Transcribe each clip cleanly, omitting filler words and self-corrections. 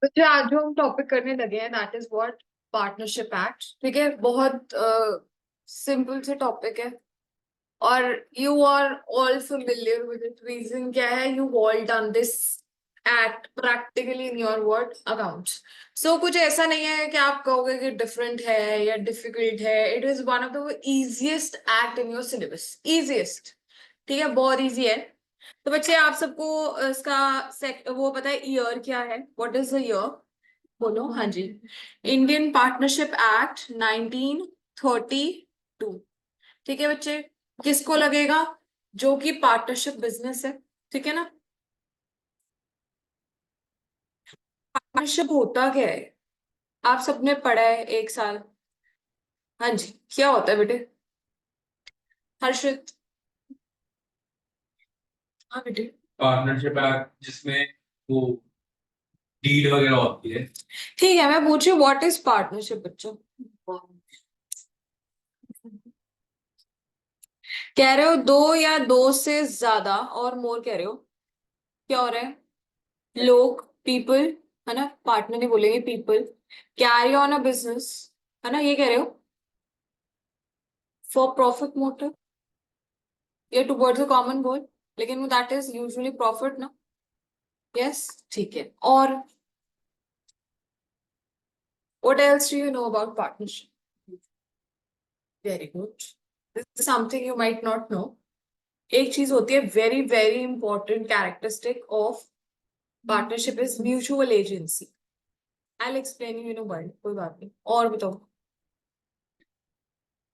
बच्चे आज जो हम टॉपिक करने लगे हैं that is what partnership act. ठीक है, बहुत सिंपल से टॉपिक है और you are all familiar with it. Reason क्या है, you all done this act practically in your word accounts. So कुछ ऐसा नहीं है कि आप कहोगे कि डिफरेंट है या डिफिकल्ट है। It is one of the easiest act in your syllabus, easiest. ठीक है, बहुत इजी है। तो बच्चे आप सबको इसका वो पता है ईयर क्या है, व्हाट इज द ईयर? बोलो। हाँ जी, इंडियन पार्टनरशिप एक्ट 1932। ठीक है बच्चे, किसको लगेगा? जो कि पार्टनरशिप बिजनेस है। ठीक है ना? पार्टनरशिप होता क्या है? आप सबने पढ़ा है एक साल। हाँ जी, क्या होता है बेटे? हर्षित। हाँ बेटे। पार्टनरशिप एक्ट जिसमें वो डीड वगैरह होती है। ठीक है, मैं पूछ रही हूँ व्हाट इज पार्टनरशिप बच्चों? कह रहे हो दो या दो से ज्यादा और मोर कह रहे हो। क्या हो रहा है? लोग, पीपल, है ना? पार्टनर नहीं बोलेंगे, people carry on a business, है ना? ये कह रहे हो फॉर प्रॉफिट मोटिव या टुवर्ड्स अ कॉमन गोल, लेकिन दैट इज यूजुअली प्रॉफिट ना। यस, ठीक है। और what else do you know about partnership? Very good. This is something you might not know. एक चीज होती है very very important characteristic of partnership is mutual agency. I will explain you in a word, कोई बात नहीं। और बताओ।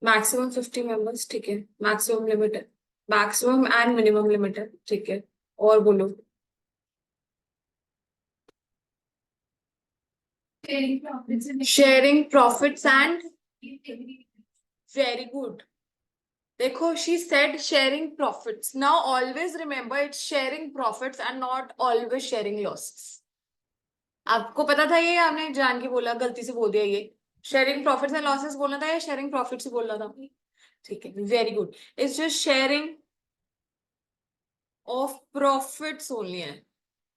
Maximum 50 members, ठीक है। मैक्सिमम लिमिट है, मैक्सिमम एंड मिनिमम लिमिट है, ठीक है। और बोलो। Sharing profits and, very good. देखो, she said sharing profits. Now always remember it's sharing profits and not always sharing losses. आपको पता था ये? आपने जान के बोला, गलती से बोल दिया ये? शेयरिंग प्रॉफिट्स एंड लॉसेस बोलना था या शेयरिंग प्रॉफिट्स ही बोलना था? ठीक है, very good. It's just sharing of profits only है,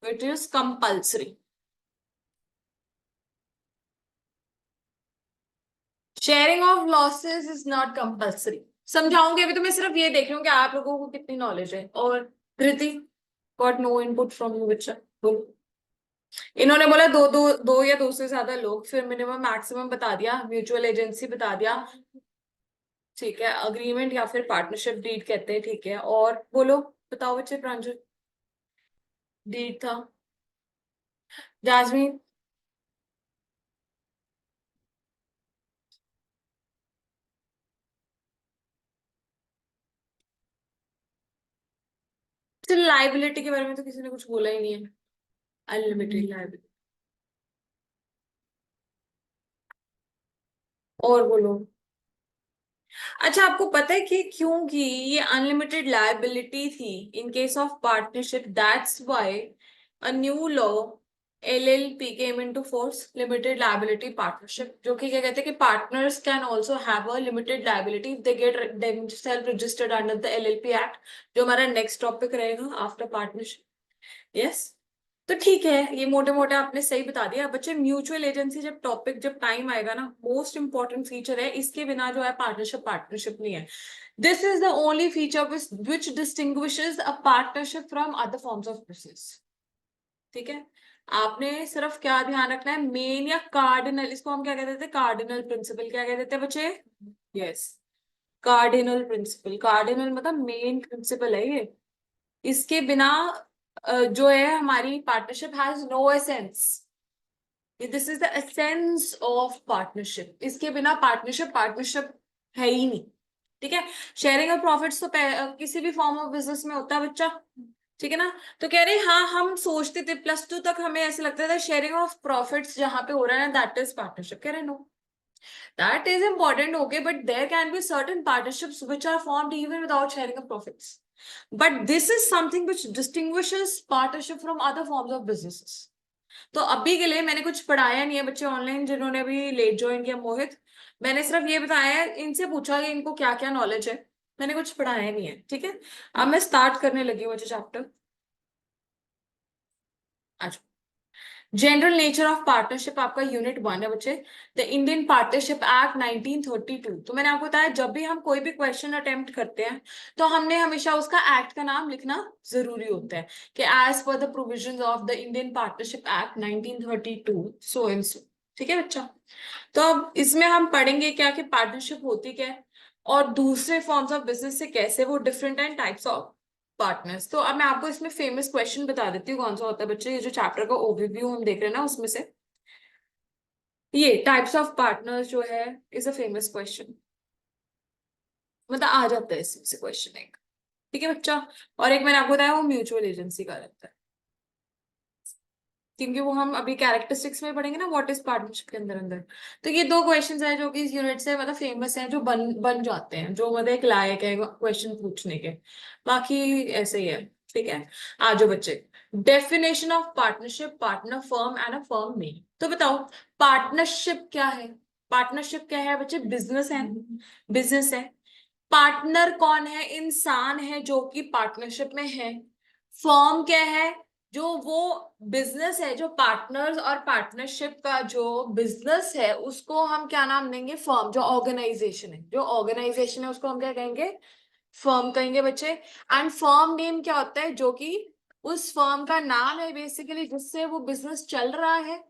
it is compulsory. Sharing of losses is not compulsory. समझाऊंगी अभी, तो मैं सिर्फ ये देख रही हूँ कि आप लोगों को कितनी नॉलेज है। और Dhriti, got no input from you बच्चा, बोलो। इन्होंने बोला दो दो, दो या दो से ज्यादा लोग, फिर मिनिमम मैक्सिमम बता दिया, म्यूचुअल एजेंसी बता दिया, ठीक है। अग्रीमेंट या फिर पार्टनरशिप डीड कहते हैं, ठीक है। और बोलो, बताओ बच्चे। प्रांजल, डीड था। जाजमीन, लाइबिलिटी के बारे में तो किसी ने कुछ बोला ही नहीं है। Unlimited liability. और बोलो। अच्छा, आपको पता है कि क्योंकि ये अनलिमिटेड लायबिलिटी थी in case of partnership, that's why a new law LLP came into force, limited liability partnership, जो कि क्या कहते हैं कि partners can also have a limited liability if they get themselves registered under the LLP act, जो हमारा next topic रहेगा after partnership. Yes. तो ठीक है, ये मोटे मोटे आपने सही बता दिया बच्चे। म्यूचुअल एजेंसी जब टॉपिक, जब टाइम आएगा ना, मोस्ट इंपॉर्टेंट फीचर है। इसके बिना जो है पार्टनरशिप पार्टनरशिप नहीं है। This is the only feature which distinguishes a partnership from other forms of business. ठीक है, आपने सिर्फ क्या ध्यान रखना है, मेन या कार्डिनल, इसको हम क्या कहते थे? Cardinal principle. क्या कहते थे बच्चे? Yes, cardinal principle. कार्डिनल मतलब मेन प्रिंसिपल है ये। इसके बिना जो है हमारी partnership has no essence. This is the essence of partnership. इसके बिना पार्टनरशिप पार्टनरशिप है ही नहीं। ठीक है। शेयरिंग ऑफ प्रॉफिट्स तो किसी भी फॉर्म ऑफ बिजनेस में होता है बच्चा, ठीक है ना? तो कह रहे हाँ, हम सोचते थे प्लस टू तक, हमें ऐसे लगता था शेयरिंग ऑफ प्रॉफिट्स जहां पे हो रहा है ना, दैट इज पार्टनरशिप। कह रहे no, that is important, okay, but there can be certain partnerships which are formed even without sharing of profits, but this is something which distinguishes partnership from other forms of businesses. तो अभी के लिए मैंने कुछ पढ़ाया नहीं है बच्चे ऑनलाइन, जिन्होंने अभी लेट ज्वाइन किया, मोहित। मैंने सिर्फ ये बताया है, इनसे पूछा कि इनको क्या क्या नॉलेज है। मैंने कुछ पढ़ाया नहीं है, ठीक है। अब मैं स्टार्ट करने लगी हूँ बच्चे चैप्टर। आज जनरल नेचर ऑफ पार्टनरशिप आपका यूनिट 1 है बच्चे, द इंडियन पार्टनरशिप एक्ट 1932। तो मैंने आपको बताया जब भी हम कोई भी क्वेश्चन अटेम्प्ट करते हैं तो हमने हमेशा उसका एक्ट का नाम लिखना जरूरी होता है कि as per the provisions of the Indian partnership act 1932 so and so. ठीक है बच्चा। तो अब इसमें हम पढ़ेंगे क्या कि पार्टनरशिप होती क्या है और दूसरे फॉर्म्स ऑफ बिजनेस से कैसे वो different and types of partners. तो अब मैं आपको इसमें फेमस क्वेश्चन बता देती हूँ कौन सा होता है बच्चे। ये जो चैप्टर का ओवरव्यू हम देख रहे हैं ना उसमें से ये टाइप्स ऑफ पार्टनर्स जो है इज अ फेमस क्वेश्चन, मतलब आ जाता है इसमें से क्वेश्चन एक। ठीक है बच्चा। और एक मैंने आपको बताया वो म्यूचुअल एजेंसी का रहता है, क्योंकि वो हम अभी कैरेक्टरिस्टिक्स में पढ़ेंगे ना व्हाट इज पार्टनरशिप के अंदर अंदर। तो ये दो क्वेश्चंस हैं जो कि इस यूनिट से मतलब फेमस हैं, जो बन बन जाते हैं, जो मतलब एक लायक है क्वेश्चन पूछने के। बाकी ऐसे ही है। ठीक है। आ जाओ बच्चे। Definition of partnership, partner firm and a firm name. तो बताओ पार्टनरशिप क्या है। पार्टनरशिप क्या है बच्चे, बिजनेस है। बिजनेस है। पार्टनर कौन है, इंसान है जो कि पार्टनरशिप में है। फर्म क्या है, जो वो बिजनेस है, जो पार्टनर्स और पार्टनरशिप का जो बिजनेस है उसको हम क्या नाम देंगे, फर्म। जो ऑर्गेनाइजेशन है, जो ऑर्गेनाइजेशन है उसको हम क्या कहेंगे, फर्म कहेंगे बच्चे। एंड फर्म नेम क्या होता है, जो कि उस फर्म का नाम है बेसिकली जिससे वो बिजनेस चल रहा है।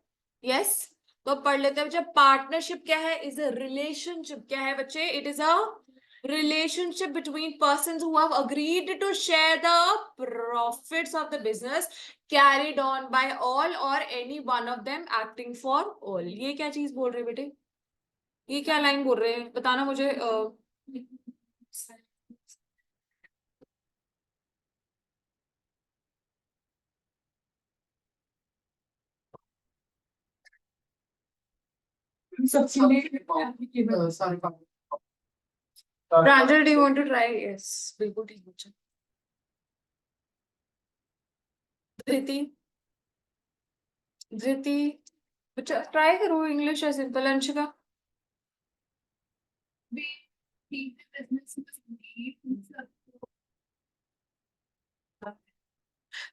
यस। तो पढ़ लेते हैं बच्चे। पार्टनरशिप क्या है, इज अ रिलेशनशिप। क्या है बच्चे, it is a relationship between persons who have agreed to share the profits of the business carried on by all or any one of them acting for all। ये क्या चीज बोल रहे हैं बेटे, ये क्या लाइन बोल रहे हैं बताना मुझे। Pranjal, do you want to try? Yes, बिल्कुल ठीक बच्चा। धृति, धृति बच्चा ट्राई करो, इंग्लिश है simple. Anshika,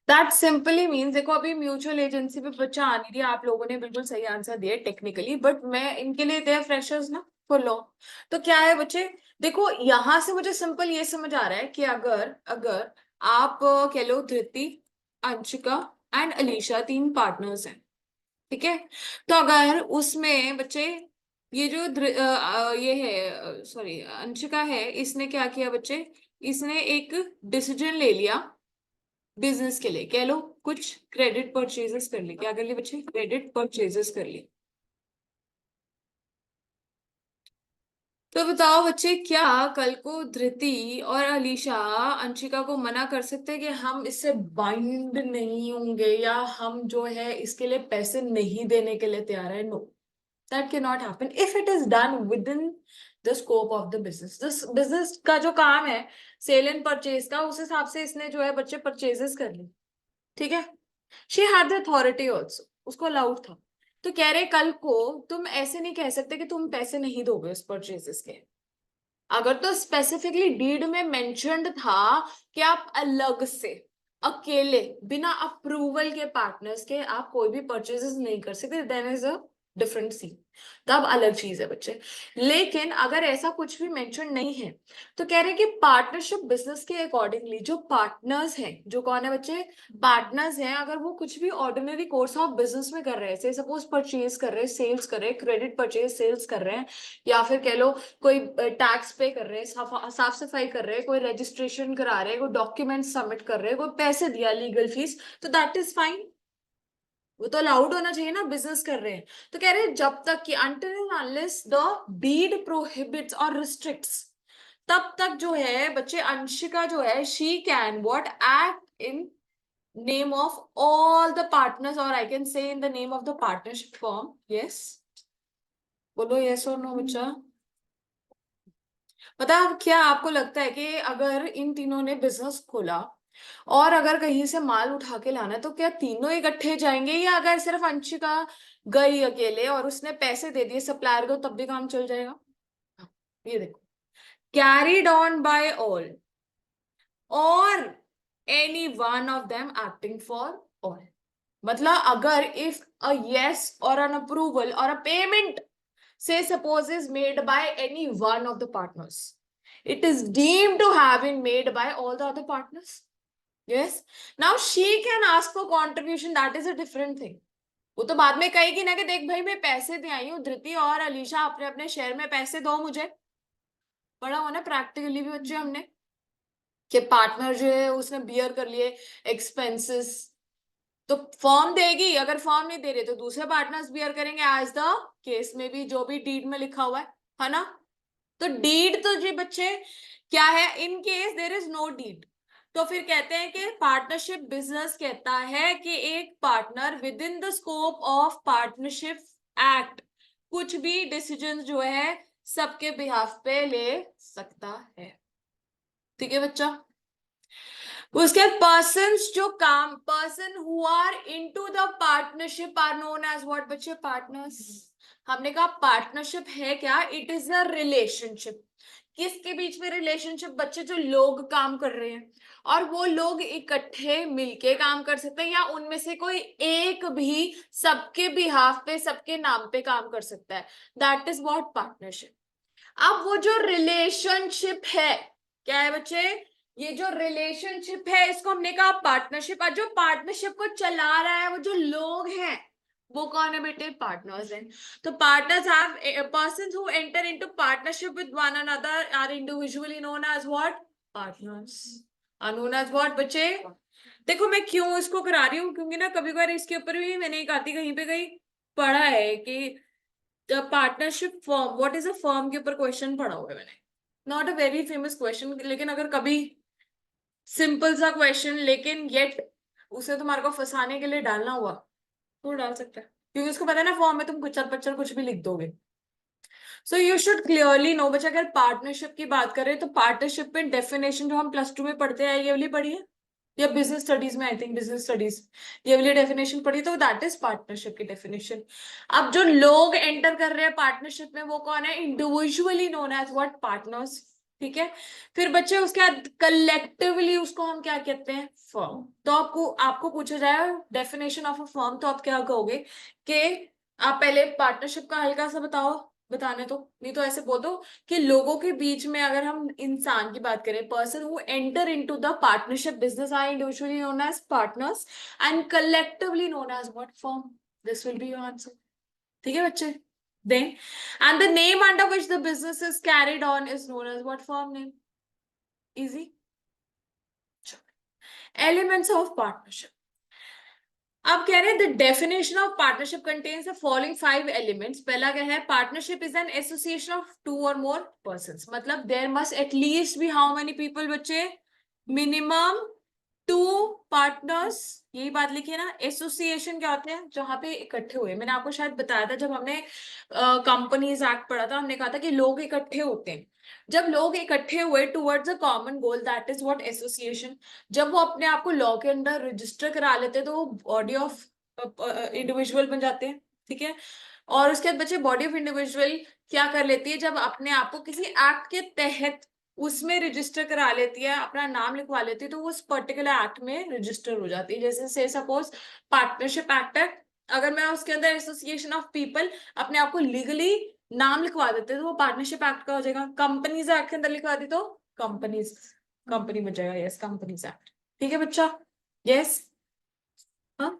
that simply means, देखो अभी म्यूचुअल एजेंसी पे बच्चा आ नहीं रही, आप लोगों ने बिल्कुल सही आंसर दिया टेक्निकली, बट मैं इनके लिए दे फ्रेशर्स ना फॉर लॉ। तो क्या है बच्चे, देखो यहां से मुझे सिंपल ये समझ आ रहा है कि अगर अगर आप कह लो धृति, अंशिका एंड अलीशा तीन पार्टनर्स हैं। ठीक है। तो अगर उसमें बच्चे ये जो ये है, सॉरी अंशिका है, इसने क्या किया बच्चे, इसने एक डिसीजन ले लिया बिजनेस के लिए, कह लो कुछ क्रेडिट परचेजेस कर ली। क्या कर ली बच्चे, क्रेडिट परचेजेस कर ली। तो बताओ बच्चे, क्या कल को धृति और अलीशा अंशिका को मना कर सकते हैं कि हम इससे बाइंड नहीं होंगे या हम जो है इसके लिए पैसे नहीं देने के लिए तैयार है? No, that can not happen if it is done within the scope of the business. This business का जो काम है सेल एंड परचेज का, उस हिसाब से इसने जो है बच्चे परचेजेस कर ली। ठीक है। She had the authority also, उसको अलाउड था। तो कह रहे कल को तुम ऐसे नहीं कह सकते कि तुम पैसे नहीं दोगे उस परचेजेस के। अगर तो स्पेसिफिकली डीड में मेंशन्ड था कि आप अलग से अकेले बिना अप्रूवल के पार्टनर्स के आप कोई भी परचेजेस नहीं कर सकते, then is a different scene, तब अलग चीज है बच्चे। लेकिन अगर ऐसा कुछ भी मेंशन नहीं है तो कह रहे हैं कि पार्टनरशिप बिजनेस के अकॉर्डिंगली जो पार्टनर्स हैं, जो कौन है बच्चे, पार्टनर्स हैं, अगर वो कुछ भी ऑर्डिनरी कोर्स ऑफ बिजनेस में कर रहे हैं, सपोज परचेज कर रहे हैं, सेल्स कर रहे हैं, क्रेडिट परचेज सेल्स कर रहे हैं, या फिर कह लो कोई टैक्स पे कर रहे हैं, साफ सफाई कर रहे हैं, कोई रजिस्ट्रेशन करा रहे हैं, कोई डॉक्यूमेंट सबमिट कर रहे हैं, कोई पैसे दिया लीगल फीस, तो दैट इज फाइन। वो तो अलाउड होना चाहिए ना, बिजनेस कर रहे हैं। तो कह रहे हैं जब तक कि until and unless the deed prohibits और restricts, तब तक जो है बच्चे अंशिका जो है she can what act in name of all the partners or I can say in the name of the partnership firm। yes, बोलो yes or no बच्चा। पता है क्या आपको लगता है कि अगर इन तीनों ने बिजनेस खोला और अगर कहीं से माल उठा के लाना है तो क्या तीनों इकट्ठे जाएंगे, या अगर सिर्फ अंशिका गई अकेले और उसने पैसे दे दिए सप्लायर को तब भी काम चल जाएगा? ये देखो, कैरीड ऑन बाय ऑल और any one of them acting for all. मतलब अगर if a yes or an approval or a payment, say suppose, is made by any one of the partners, it is deemed to have been made by all the other partners. Yes. Now she can ask for contribution, that is a different thing. वो तो बाद में कहेगी ना कि देख भाई मैं पैसे दे आई हूँ, धृति और अलीशा अपने अपने शेयर में पैसे दो मुझे। पढ़ा हो ना प्रैक्टिकली भी बच्चे हमने, कि पार्टनर जो है उसने बियर कर लिए एक्सपेंसेस, तो फॉर्म देगी, अगर फॉर्म नहीं दे रही तो दूसरे पार्टनर्स बियर करेंगे एज द केस में भी जो भी डीड में लिखा हुआ है ना। तो डीड तो जी बच्चे क्या है, in case there is no deed, तो फिर कहते हैं कि पार्टनरशिप बिजनेस कहता है कि एक partner with in the scope of partnership act कुछ भी डिसीजन जो है सबके बिहाफ पे ले सकता है। ठीक है बच्चा। उसके बाद पर्सन्स जो काम, person who are into the partnership are known as what बच्चे, पार्टनर्स। हमने कहा पार्टनरशिप है क्या, इट इज अ रिलेशनशिप। किसके बीच में रिलेशनशिप बच्चे, जो लोग काम कर रहे हैं और वो लोग इकट्ठे मिलके काम कर सकते हैं, या उनमें से कोई एक भी सबके बिहाफ पे सबके नाम पे काम कर सकता है, दैट इज व्हाट पार्टनरशिप। अब वो जो रिलेशनशिप है, क्या है बच्चे, ये जो रिलेशनशिप है इसको हमने कहा पार्टनरशिप। और जो पार्टनरशिप को चला रहा है वो जो लोग हैं वो कौन है बेटे, पार्टनर्स हैं। तो partners have persons who enter into partnership with one another are individually known as what, partners. Are known as what बच्चे। देखो मैं क्यों इसको करा रही हूँ, क्योंकि ना कभी कभार इसके ऊपर भी मैंने एक आती कहीं पे कहीं पढ़ा है कि the partnership firm, what is a firm के ऊपर क्वेश्चन पढ़ा हुआ है मैंने। Not a very famous question, लेकिन अगर कभी सिंपल सा क्वेश्चन लेकिन येट उसे तुम्हारे को फंसाने के लिए डालना हुआ तो डाल सकता है, क्योंकि उसको पता है ना फॉर्म में तुम कुचल पचल कुछ भी लिख दोगे। So you should clearly know बच्चा, अगर पार्टनरशिप की बात करें तो पार्टनरशिप में डेफिनेशन जो हम प्लस 2 में पढ़ते हैं ये वाली पढ़ी है, या बिजनेस स्टडीज में, आई थिंक बिजनेस स्टडीज ये वाली डेफिनेशन पढ़ी, तो दैट इज पार्टनरशिप की डेफिनेशन। अब जो लोग एंटर कर रहे हैं पार्टनरशिप में वो कौन है, individually known as what, partners. ठीक है। फिर बच्चे उसके बाद कलेक्टिवली उसको हम क्या कहते हैं, फर्म। तो आपको आपको पूछा जाए डेफिनेशन ऑफ अ फर्म तो आप क्या कहोगे कि आप पहले पार्टनरशिप का हल्का सा बताओ, बताने तो नहीं तो ऐसे बोल दो कि लोगों के बीच में, अगर हम इंसान की बात करें, person who enter into the partnership business are individually known as partners and collectively known as what, firm. This will be your answer. ठीक है बच्चे। Then and the name under which the business is carried on is known as what, firm name. Easy. Elements of partnership. अब कह रहे हैं the definition of partnership contains the following 5 elements. पहला क्या है, partnership is an association of 2 और more persons. मतलब there must at least be how many people बच्चे, मिनिमम 2 पार्टनर्स। यही बात लिखी है ना। एसोसिएशन क्या होते हैं, जहां पे इकट्ठे हुए। मैंने आपको शायद बताया था जब हमने कंपनीज एक्ट पढ़ा था, हमने कहा था कि लोग इकट्ठे होते हैं। जब लोग इकट्ठे हुए towards a common goal, that is what, association. जब वो अपने आप को लॉ के अंदर रजिस्टर करा लेते हैं तो वो बॉडी ऑफ इंडिविजुअल बन जाते हैं। ठीक है। और उसके बाद बच्चे बॉडी ऑफ इंडिविजुअल क्या कर लेती है, जब अपने आप को किसी एक्ट के तहत उसमें रजिस्टर करा लेती है, अपना नाम लिखवा लेती है, तो वो उस पर्टिकुलर एक्ट में रजिस्टर हो जाती है। जैसे से सपोज पार्टनरशिप एक्ट है, अगर मैं उसके अंदर एसोसिएशन ऑफ पीपल अपने आप को लीगली नाम लिखवा देते तो वो पार्टनरशिप एक्ट का हो जाएगा। कंपनीज एक्ट के अंदर लिखवा दी तो कंपनीज, कंपनी बन जाएगा। Yes, companies act. ठीक है बच्चा। यस। हाँ।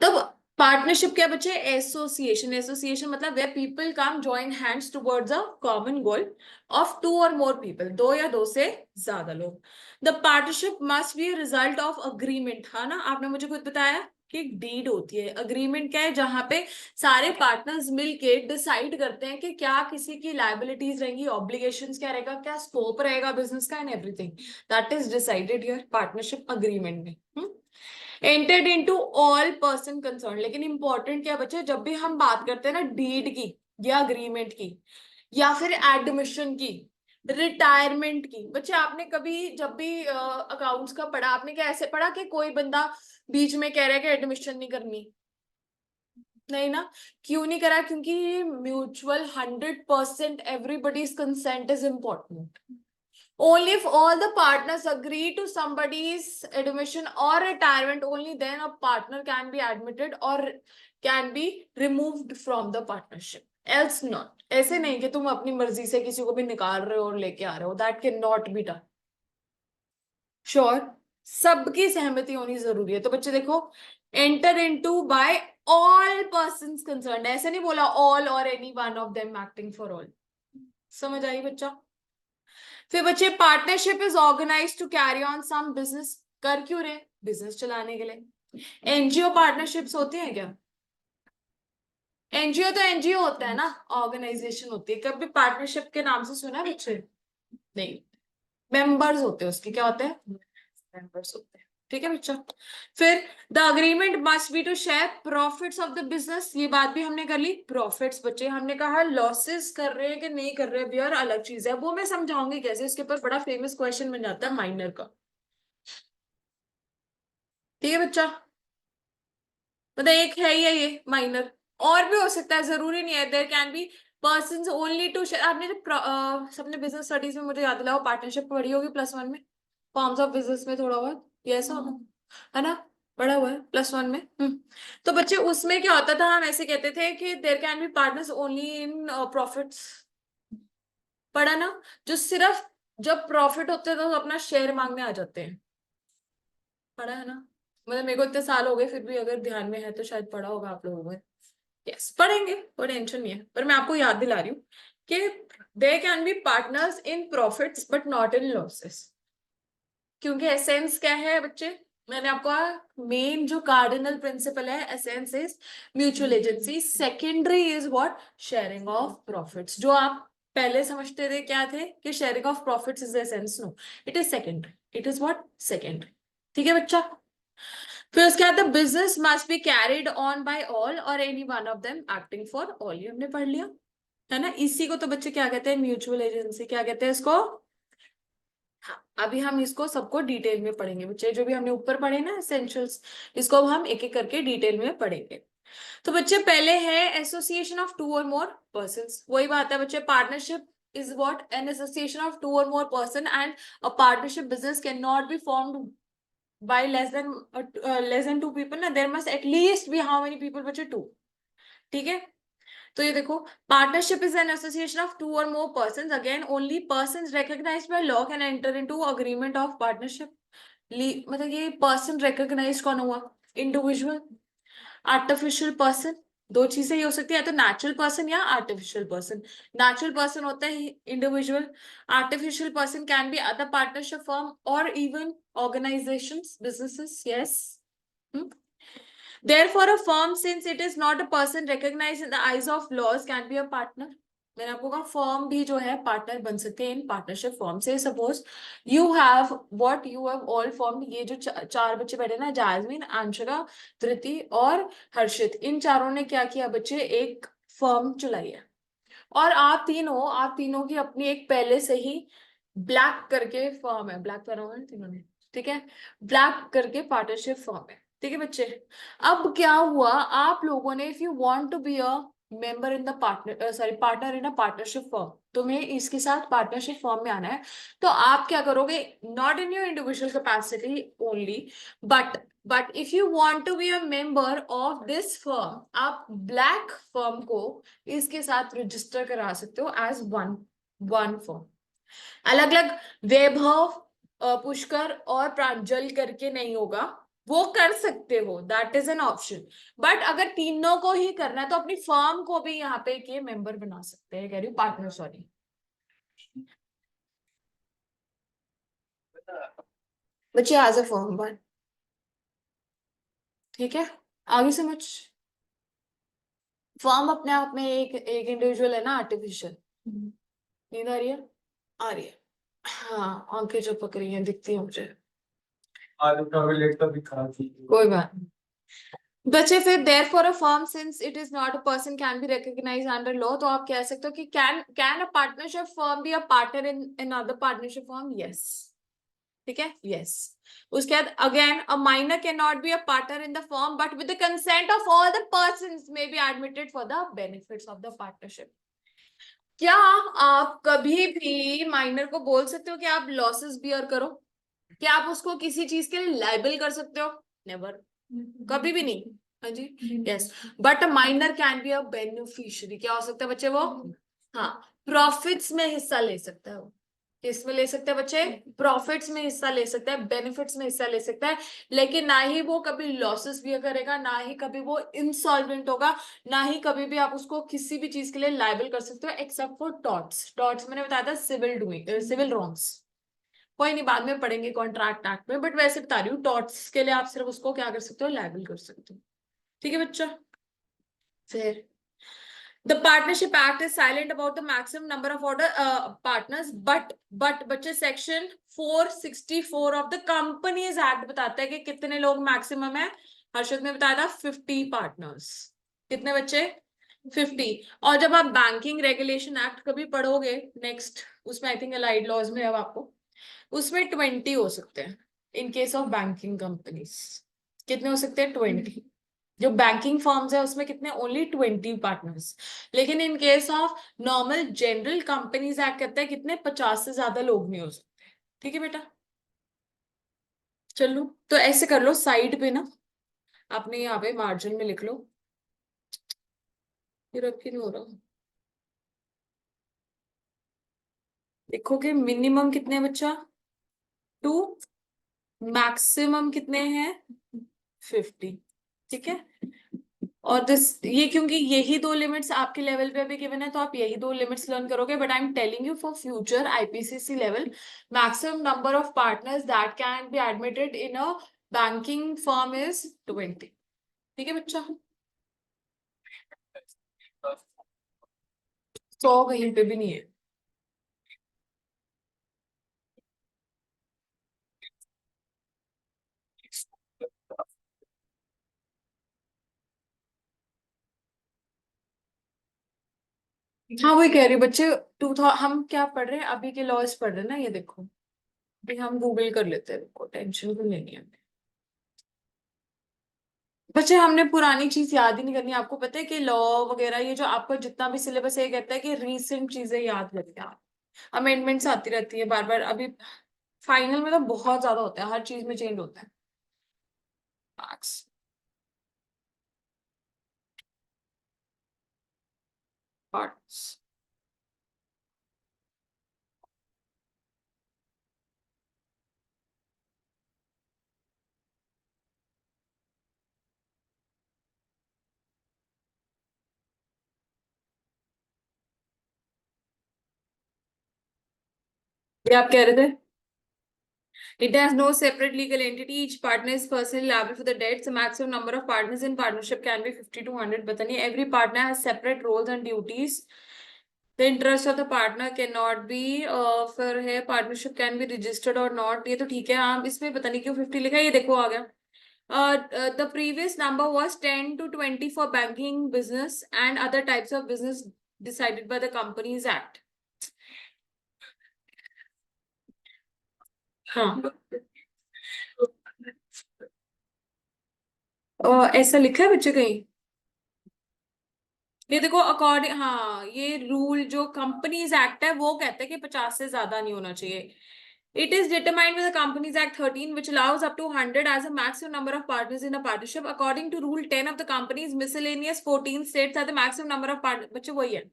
तब पार्टनरशिप क्या बच्चे, एसोसिएशन। एसोसिएशन मतलब where people come join hands towards a common goal of 2 और मोर पीपल, 2 या 2 से ज्यादा लोग। The partnership must be result of agreement. हाँ ना, आपने मुझे खुद बताया कि एक डीड होती है। अग्रीमेंट क्या है, जहां पे सारे पार्टनर्स मिलके डिसाइड करते हैं कि क्या किसी की लायबिलिटीज रहेंगी, ऑब्लिगेशंस क्या रहेगा, क्या स्कोप रहेगा बिजनेस का, and everything that is decided your partnership agreement में। Entered into all person concern. लेकिन इंपॉर्टेंट क्या बच्चे, जब भी हम बात करते हैं ना डीड की या अग्रीमेंट की या फिर एडमिशन की, रिटायरमेंट की, बच्चे आपने कभी जब भी अकाउंट्स का पढ़ा, आपने क्या ऐसे पढ़ा कि कोई बंदा बीच में कह रहा है कि एडमिशन नहीं करनी? नहीं ना। क्यों नहीं करा, क्योंकि mutual 100% everybody's consent is important. Only if all the partners agree to somebody's admission or retirement, only then a partner can be admitted or can be removed from the partnership. Else not. ऐसे नहीं कि तुम अपनी मर्जी से किसी को भी निकाल रहे हो और लेके आ रहे हो. That cannot be done. Sure. सबकी सहमति होनी जरूरी है. तो बच्चे देखो, enter into by all persons concerned. ऐसे नहीं बोला all or any one of them acting for all. समझ आई बच्चा? फिर बच्चे, partnership is organize to carry on some business. कर क्यों रहे? बिजनेस चलाने के लिए. एनजीओ पार्टनरशिप्स होती है क्या? एनजीओ तो एनजीओ होता है ना, ऑर्गेनाइजेशन होती है. कभी पार्टनरशिप के नाम से सुना है बच्चे? नहीं. मेंबर्स होते हैं उसके. क्या होते हैं? मेंबर्स होते हैं. ठीक है बच्चा. फिर the agreement must be to share profits of the business. ये बात भी हमने कर ली. प्रॉफिट्स बच्चे हमने कहा लॉसेस कर रहे हैं कि नहीं कर रहे हैं, यार अलग चीज है, वो मैं समझाऊंगी कैसे. इसके ऊपर बड़ा फेमस क्वेश्चन बन जाता है माइनर का. ठीक है बच्चा. मतलब एक है ही है ये माइनर, और भी हो सकता है, जरूरी नहीं है. There can be person only to share. आपने जब सबने बिजनेस स्टडीज में, मुझे याद दिलाओ, पार्टनरशिप पढ़ी होगी +1 में, फॉर्म्स ऑफ बिजनेस में थोड़ा बहुत. ये ऐसा होता है ना, पढ़ा हुआ है +1 में. तो बच्चे उसमें क्या होता था, हम ऐसे कहते थे कि there can be partners only in profits. पढ़ा ना? जो सिर्फ जब प्रॉफिट होते हैं तो अपना शेयर मांगने आ जाते हैं. पढ़ा है ना? मतलब मेरे को इतने साल हो गए, फिर भी अगर ध्यान में है तो शायद पढ़ा होगा आप लोगों ने. यस, पढ़ेंगे, कोई टेंशन नहीं है. पर मैं आपको याद दिला रही हूँ कि there can be partners in profits but not in losses. क्योंकि एसेंस क्या है बच्चे? मैंने आपको मेन जो कार्डिनल प्रिंसिपल है, essence is mutual agency. Secondary is what? Sharing of profits. जो आप पहले समझते थे क्या थे कि sharing of profits is essence. No, it is secondary. It is what? Secondary. ठीक है बच्चा. फिर उसके बाद business must be carried on by all और any one of them acting for all. ये हमने पढ़ लिया है ना. इसी को तो बच्चे क्या कहते हैं? Mutual agency. क्या कहते हैं इसको? हाँ, अभी हम इसको सबको डिटेल में पढ़ेंगे बच्चे. जो भी हमने ऊपर पढ़े ना एसेंशियल्स, इसको अब हम एक एक करके डिटेल में पढ़ेंगे. तो बच्चे पहले है एसोसिएशन ऑफ 2 और मोर पर्संस. वही बात है बच्चे, partnership is what? An association of 2 or more person, and a partnership business cannot be formed by less than 2 people. ना, there must at least be how many people बच्चे? 2. ठीक है. तो ये देखो, partnership is an association of 2 और more person. Again only person recognised by law can enter into agreement of partnership. मतलब ये पर्सन रिकॉग्नाइज्ड कौन हुआ? Individual, artificial person. दो चीजें ही हो सकती है, या तो नेचुरल पर्सन या आर्टिफिशियल पर्सन. नेचुरल पर्सन होता है individual. Artificial person can be other partnership firm और even organisations, businesses. Yes. Therefore, a firm, since it is not a person recognized in the eyes of laws, can be a partner. मैंने आपको कहा form भी जो है partner बन सकते हैं इन पार्टनरशिप फॉर्म से. Suppose you have what, you have all form. ये जो चार बच्चे बैठे ना, जाजमीन, अंशिका, धृति और हर्षित, इन चारों ने क्या किया बच्चे? एक फर्म चलाई है. और आप तीनों की अपनी एक पहले से ही ब्लैक करके फर्म है. ब्लैक फर्म है तीनों ने. ठीक है. ब्लैक करके पार्टनरशिप फर्म है. ठीक है बच्चे. अब क्या हुआ, आप लोगों ने, if you want to be a member in the partner in a partnership firm, तुम्हें इसके साथ पार्टनरशिप फर्म में आना है. तो आप क्या करोगे? Not in your individual capacity only, but if you want to be a member of this firm, आप ब्लैक फर्म को इसके साथ रजिस्टर करा सकते हो एज वन फर्म. अलग अलग वैभव, पुष्कर और प्रांजल करके नहीं होगा. वो कर सकते हो, that is an option. But अगर तीनों को ही करना है तो अपनी फर्म को भी यहाँ पे के मेंबर बना सकते हैं. कह रही हूँ पार्टनर, सॉरी. बच्चे एज अ फर्म वन. ठीक है. आगे समझ. फर्म अपने आप में एक इंडिविजुअल है ना, आर्टिफिशियल. नींद आ रही है? आ रही है. हाँ, आंखें जो पक रही हैं दिखती है मुझे. आज टॉयलेट का भी खराब थी. कोई बात नहीं बच्चे. फिर therefore a firm, since it is not a person, can be recognized under law. तो आप कह सकते हो कि can a partnership firm be a partner in another partnership firm? Yes. ठीक है. Yes. उसके बाद again a minor cannot be a partner in the firm but with the consent of all the persons may be admitted for the benefits of the partnership. क्या आप कभी भी minor को बोल सकते हो कि आप लॉसेस बियर करो? क्या आप उसको किसी चीज के लिए लाइबल कर सकते हो? नेवर, कभी भी नहीं। हाँ जी, yes. But a minor can be a beneficiary. क्या हो सकता है बच्चे वो? हाँ, प्रॉफिट्स में हिस्सा ले सकता है वो। किसमें ले सकता है बच्चे? प्रॉफिट्स में हिस्सा ले सकता है, बेनिफिट्स में हिस्सा ले सकता है। लेकिन ना ही वो कभी लॉसेस भी करेगा, ना ही कभी वो इंसॉल्वेंट होगा, ना ही कभी भी आप उसको किसी भी चीज के लिए लाइबल कर सकते हो एक्सेप्ट फॉर टॉर्ट्स। टॉर्ट्स मैंने बताया था सिविल डूइंग, सिविल रॉन्ग्स। कोई नहीं, बाद में पढ़ेंगे कॉन्ट्रैक्ट एक्ट में, बट वैसे बता रही हूँ टॉर्ट्स के लिए आप सिर्फ उसको क्या कर सकते हो? लाइबल कर सकते हो। ठीक है बच्चा? फिर the partnership act is silent about the maximum number of order partners, but बच्चे section 464 of the companies act बताता है कि कितने लोग मैक्सिमम है। हर्षद ने बताया था 50 पार्टनर्स। कितने बच्चे? 50। और जब आप बैंकिंग रेगुलेशन एक्ट कभी पढ़ोगे नेक्स्ट, उसमें आई थिंक अलाइड लॉज में, अब आपको उसमें 20 हो सकते हैं इन केस ऑफ बैंकिंग कंपनीज। कितने हो सकते हैं? 20। जो बैंकिंग फर्म्स है उसमें कितने? Only 20 partners. लेकिन in case of normal general companies act कहता है कितने? 50 से ज्यादा लोग नहीं हो सकते। ठीक है बेटा? चलो, तो ऐसे कर लो साइड पे ना, आपने यहाँ पे मार्जिन में लिख लो। फिर अब क्यों नहीं हो रहा? देखोगे मिनिमम कितने हैं बच्चा? 2। मैक्सिमम कितने हैं? 50। ठीक है? और दिस, ये क्योंकि यही दो लिमिट्स आपके लेवल पे अभी गिवन है, तो आप यही दो लिमिट्स लर्न करोगे। But I am telling you for future IPCC level, maximum number of partners that can be admitted in a banking firm is 20। ठीक है बच्चा? 100 कहीं पे भी नहीं है। हाँ, वही कह रही हूँ बच्चे। हम क्या पढ़ रहे हैं अभी के लॉज पढ़ रहे हैं ना, ये देखो। अभी हम गूगल कर लेते हैं, को टेंशन भी नहीं है। बच्चे हमने पुरानी चीज याद ही नहीं करनी। आपको पता है कि लॉ वगैरह ये जो आपका जितना भी सिलेबस है, ये कहता है कि रीसेंट चीजें याद रखते हैं। अमेंडमेंट्स आती रहती है बार बार। अभी फाइनल में तो बहुत ज्यादा होता है, हर चीज में चेंज होता है मार्क्स। पार्ट्स। ये आप कह रहे थे? It has no separate legal entity. Each partner is personally liable for the debts. The maximum number of partners in partnership can be 50 to 100. पता नहीं, every partner has separate roles and duties. The interest of the partner cannot be फिर है partnership can be registered और not. ये तो ठीक है। आप इसमें पता नहीं क्यों 50 लिखा है, ये देखो आ गया। The previous number was 10 to 20 for banking business and other types of business decided by the Companies Act. हाँ, ऐसा लिखा है बच्चे कहीं? ये देखो अकॉर्डिंग, हाँ, ये रूल जो कंपनीज एक्ट है वो कहता है कि 50 से ज्यादा नहीं होना चाहिए। It is determined by the Companies Act 13, which allows up to 100 as a maximum number of partners in a partnership. According to Rule 10 of the Companies Miscellaneous 14 states that the maximum number of partners, बच्चे वही है।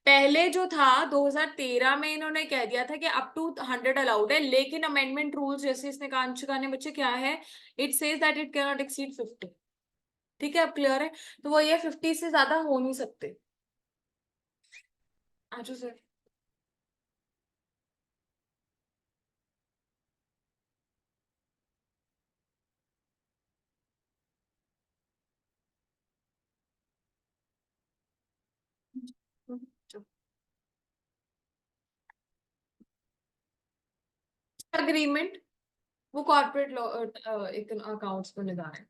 पहले जो था 2013 में इन्होंने कह दिया था कि अप टू 100 अलाउड है, लेकिन अमेंडमेंट रूल्स जैसे इसने कहा अंशुका ने बच्चे क्या है, it says that it can not exceed 50। ठीक है, अब क्लियर है? तो वो ये 50 से ज्यादा हो नहीं सकते। आजो सर। अग्रीमेंट, वो कॉर्पोरेट लॉ अकाउंट्स में निगाह है।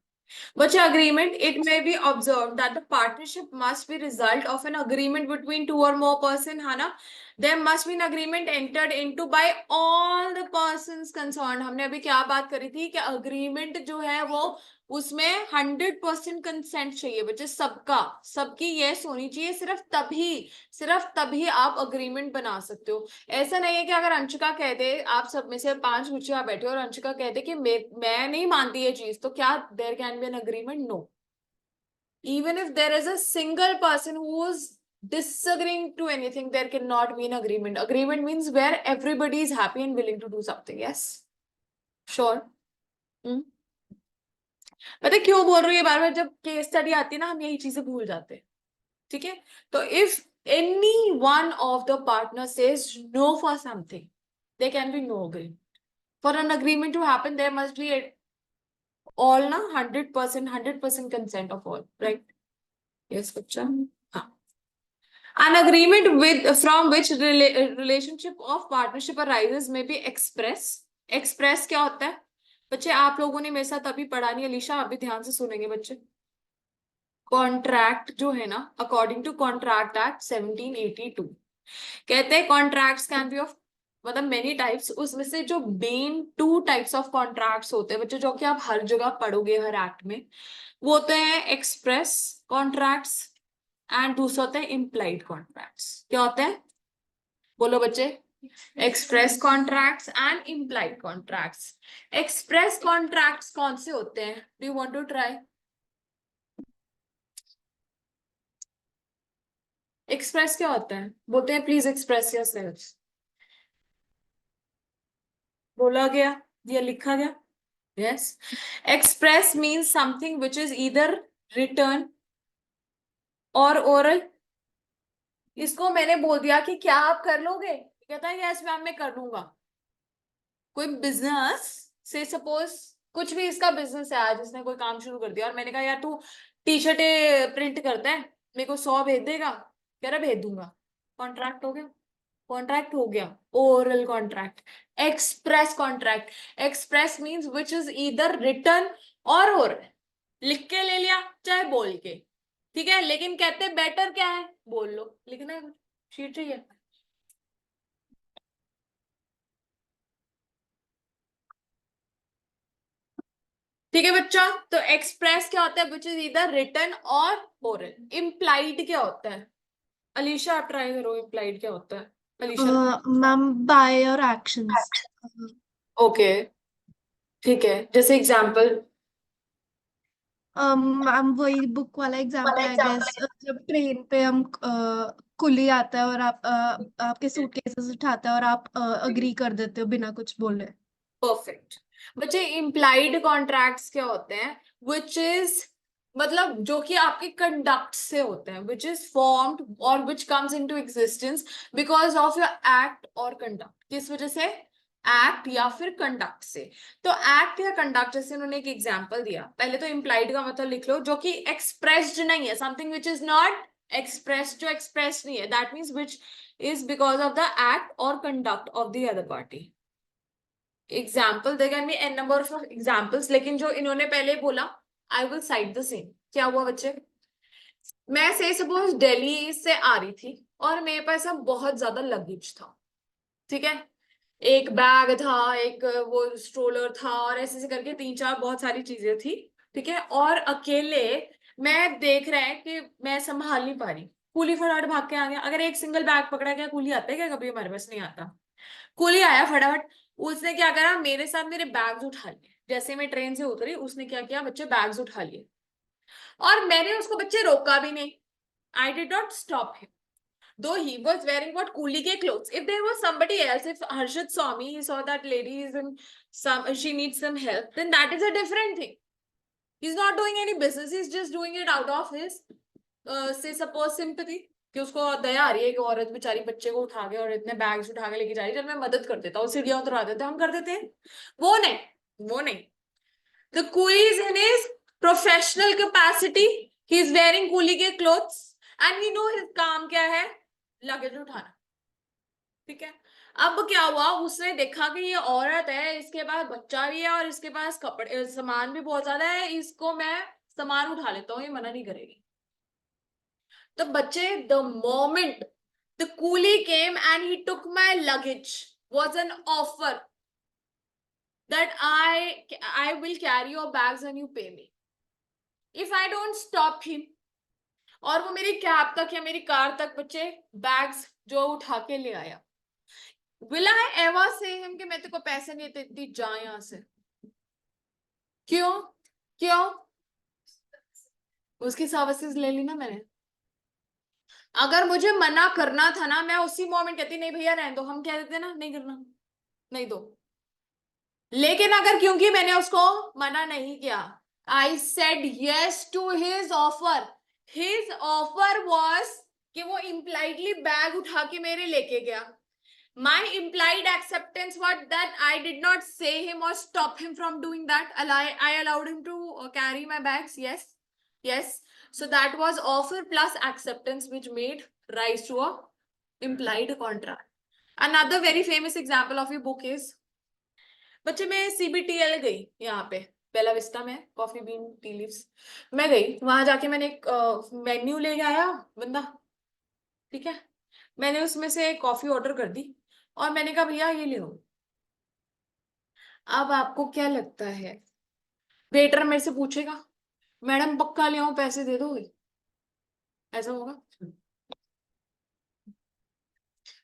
Which agreement? It may be observed that the partnership must be result of an agreement between two or more person, है ना? There must be an agreement entered into by all the persons concerned. हमने अभी क्या बात करी थी कि agreement जो है वो उसमें 100% कंसेंट चाहिए बच्चे, सबका, सबकी यस होनी चाहिए। सिर्फ तभी आप अग्रीमेंट बना सकते हो। ऐसा नहीं है कि अगर अंशिका कह दे, आप सब में से 5 बच्चे बैठे और अंशिका कह दे कि मैं नहीं मानती ये चीज, तो क्या there can be an agreement? No. Even if there is a single person who is disagreeing to anything, there cannot be an agreement. Agreement means where everybody is happy and willing to do something. Yes, sure. पता है क्यों बोल रही हूँ ये बार बार? जब case study आती है ना, हम यही चीजें भूल जाते हैं। ठीक है, तो if any one of the partner says no for something, there can be no agreement. For an agreement to happen, there must be all na 100% consent of all, right? Yes, बच्चा। हाँ। An agreement from which relationship of partnership arises may be express. Express क्या होता है बच्चे? आप लोगों ने मेरे साथ अभी पढ़ा नहीं, अलीशा आप भी ध्यान से सुनेंगे बच्चे। कॉन्ट्रैक्ट जो है ना, अकॉर्डिंग टू कॉन्ट्रैक्ट एक्ट 1782, कहते हैं कॉन्ट्रैक्ट्स कैन बी ऑफ, मतलब मेनी टाइप्स। उसमें से जो मेन 2 टाइप्स ऑफ कॉन्ट्रैक्ट्स होते हैं बच्चे, जो कि आप हर जगह पढ़ोगे हर एक्ट में, वो होते हैं एक्सप्रेस कॉन्ट्रैक्ट्स एंड दूसरा होता है इम्प्लाइड कॉन्ट्रैक्ट्स। क्या होते हैं? बोलो बच्चे। Express contracts and implied contracts. Express contracts कौन से होते हैं? Do you want to try? Express क्या होता है? बोलते हैं प्लीज एक्सप्रेस योरसेल्फ। बोला गया या लिखा गया? Yes. Express means something which is either return और ओरल। इसको मैंने बोल दिया कि क्या आप कर लोगे, कहता है यस मैम मैं कर लूंगा। कोई बिजनेस से सपोज कुछ भी इसका बिजनेस है, आज इसने कोई काम शुरू कर दिया और मैंने कहा यार तू टी शर्ट प्रिंट करता है, मेरे को 100 भेज देगा, कह रहा भेज दूंगा। कॉन्ट्रैक्ट हो गया? कॉन्ट्रैक्ट हो गया। Oral contract. Express contract. Express means which is either return और ओरल। लिख के ले लिया चाहे बोल के, ठीक है, लेकिन कहते बेटर क्या है? बोल लो, लिखना है, शीट चाहिए। ठीक है बच्चा, तो एक्सप्रेस क्या होता है? विच इज इधर रिटर्न और ओरल। इम्प्लाइड क्या होता है? अलीशा आप ट्राई करो, इम्प्लाइड क्या होता है? Alisha. Ma'am by your actions. Okay, ठीक है, जैसे एग्जाम्पल। मैम वही बुक वाला एग्जांपल आई गेस, जब ट्रेन पे हम कुली आता है और आपके सूटकेसेस उठाता है और आप अग्री कर देते हो बिना कुछ बोले। परफेक्ट बच्चे। इम्प्लाइड कॉन्ट्रैक्ट्स क्या होते हैं? विच इज, मतलब जो कि आपके कंडक्ट से होते हैं, विच इज फॉर्म्ड और which comes into existence because of your act और कंडक्ट। किस वजह से? एक्ट या फिर कंडक्ट से। तो एक्ट या कंडक्ट, जैसे उन्होंने एक एग्जांपल दिया, पहले तो इम्प्लाइड का मतलब लिख लो, जो कि एक्सप्रेस्ड नहीं है, something which is not expressed, जो एक्सप्रेस नहीं है, that means which is because of the act और conduct of the other party. Example there can be an number of examples, लेकिन जो इन्होंने पहले बोला I will side the same. क्या हुआ बच्चे? मैं से सपोज दिल्ली से आ रही थी और मेरे पास अब बहुत ज्यादा लगेज था, ठीक है, एक बैग था, एक वो स्ट्रोलर था, और ऐसे ऐसे करके 3-4 बहुत सारी चीजें थी, ठीक है, और अकेले मैं देख रहा है कि मैं संभाल नहीं पा रही। कूली फटाफट भाग के आ गया। अगर एक सिंगल बैग पकड़ा गया, कूली आता है क्या कभी? हमारे पास नहीं आता। कूली आया फटाफट, उसने क्या करा, मेरे साथ मेरे बैग्स उठा लिए। जैसे मैं ट्रेन से उतरी, उसने क्या किया बच्चे, बैग्स उठा लिए, और मैंने उसको बच्चे रोका भी नहीं। I did not stop him though he was wearing what coolie ke clothes. If there was somebody else, if Harshit saw me, he saw that lady is in some, she needs some help, then that is a different thing. He's not doing any business, he's just doing it out of his say suppose sympathy, कि उसको दया आ रही है कि औरत बेचारी बच्चे को उठा के और इतने बैग्स उठा के लेके जा रही है, चल मैं मदद कर देता हूँ, सीढ़ियां उतरा देते, हम कर देते हैं। वो नहीं, वो नहीं। The coolie is in his professional capacity, he is wearing coolie के clothes and we know his काम क्या है, लगेज उठाना, ठीक है। अब क्या हुआ, उसने देखा कि ये औरत है, इसके पास बच्चा भी है और इसके पास कपड़े सामान भी बहुत ज्यादा है, इसको मैं सामान उठा लेता हूँ, ये मना नहीं करेगी। तो बच्चे the moment The coolie came and he took my luggage. Was an offer that I will carry your bags and you pay me. If I don't stop him, और वो मेरी कैब तक या मेरी कार तक बच्चे बैग्स जो उठा के ले आया, will I ever say him कि मैं तेरे को पैसे नहीं देती, जा यहाँ से? क्यों? क्यों? उसकी सर्विसेज ले ली ना मैंने। अगर मुझे मना करना था ना, मैं उसी मोमेंट कहती नहीं भैया रहने दो, हम कह देते ना नहीं करना, नहीं दो। लेकिन अगर क्योंकि मैंने उसको मना नहीं किया, I said yes to his offer. His offer was कि वो इम्प्लाइडली बैग उठा के मेरे लेके गया। My implied acceptance was that I did not say him or stop him from doing that. I allowed him to carry my bags. Yes, yes. So that was offer plus acceptance, which made rise to a implied contract. Another very famous example of a book is, बच्चे मैं CBTL गई, यहाँ पे बेला Vista में, coffee bean tea leaves. मैं गई वहां, जाके मैंने एक मेन्यू लेके आया बंदा, ठीक है। मैंने उसमें से कॉफी ऑर्डर कर दी और मैंने कहा भैया ये ले लो। अब आपको क्या लगता है, वेटर मेरे से पूछेगा मैडम पक्का ले आऊं, पैसे दे दोगे? ऐसा होगा?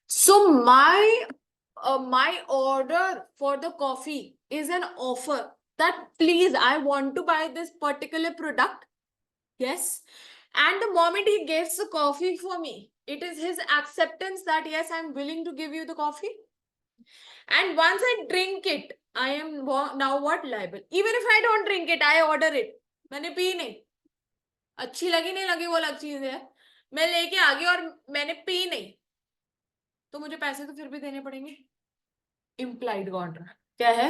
सो my order for the coffee is an offer that please I want to buy this particular product. Yes. And the moment he gives the coffee for me, it is his acceptance that yes, I'm willing to give you the coffee. And once I drink it, I am now what? Liable. Even if I don't drink it, I order it. मैंने P नहीं, अच्छी लगी नहीं लगी वो अलग चीज है, मैं लेके आ गई और मैंने पी नहीं, तो मुझे पैसे तो फिर भी देने पड़ेंगे। इम्प्लाइड कॉन्ट्रैक्ट क्या है?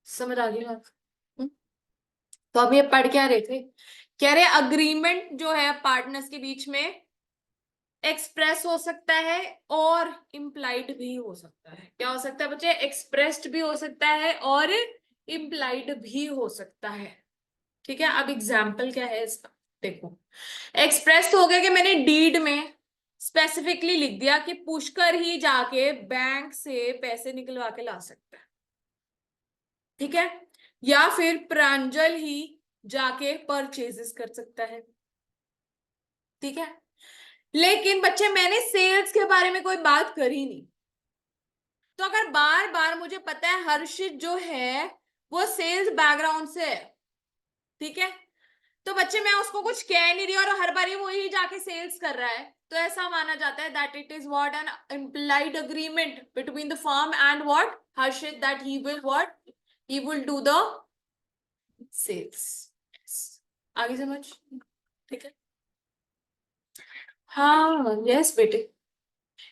समझ आ गई बात? तो अब ये पढ़ क्या रहे थे, कह रहे अग्रीमेंट जो है पार्टनर्स के बीच में एक्सप्रेस हो सकता है और इम्प्लाइड भी हो सकता है। क्या हो सकता है बच्चे? एक्सप्रेस्ड भी हो सकता है और इम्प्लाइड भी हो सकता है। ठीक है, अब एग्जाम्पल क्या है इसका देखो। एक्सप्रेस तो हो गया कि मैंने डीड में स्पेसिफिकली लिख दिया कि पुष्कर ही जाके बैंक से पैसे निकलवा के ला सकता है, ठीक है, या फिर प्रांजल ही जाके परचेजेस कर सकता है, ठीक है। लेकिन बच्चे मैंने सेल्स के बारे में कोई बात करी नहीं। तो अगर बार बार मुझे पता है हर्षित जो है वो सेल्स बैकग्राउंड से है, ठीक है, तो बच्चे मैं उसको कुछ कह नहीं रही और हर बार वो ही जाके सेल्स कर रहा है, तो ऐसा माना जाता है that it is what an implied agreement between the firm and what Harshit, that he will what, he will do the sales. आगे समझ, ठीक है। हाँ यस बेटे,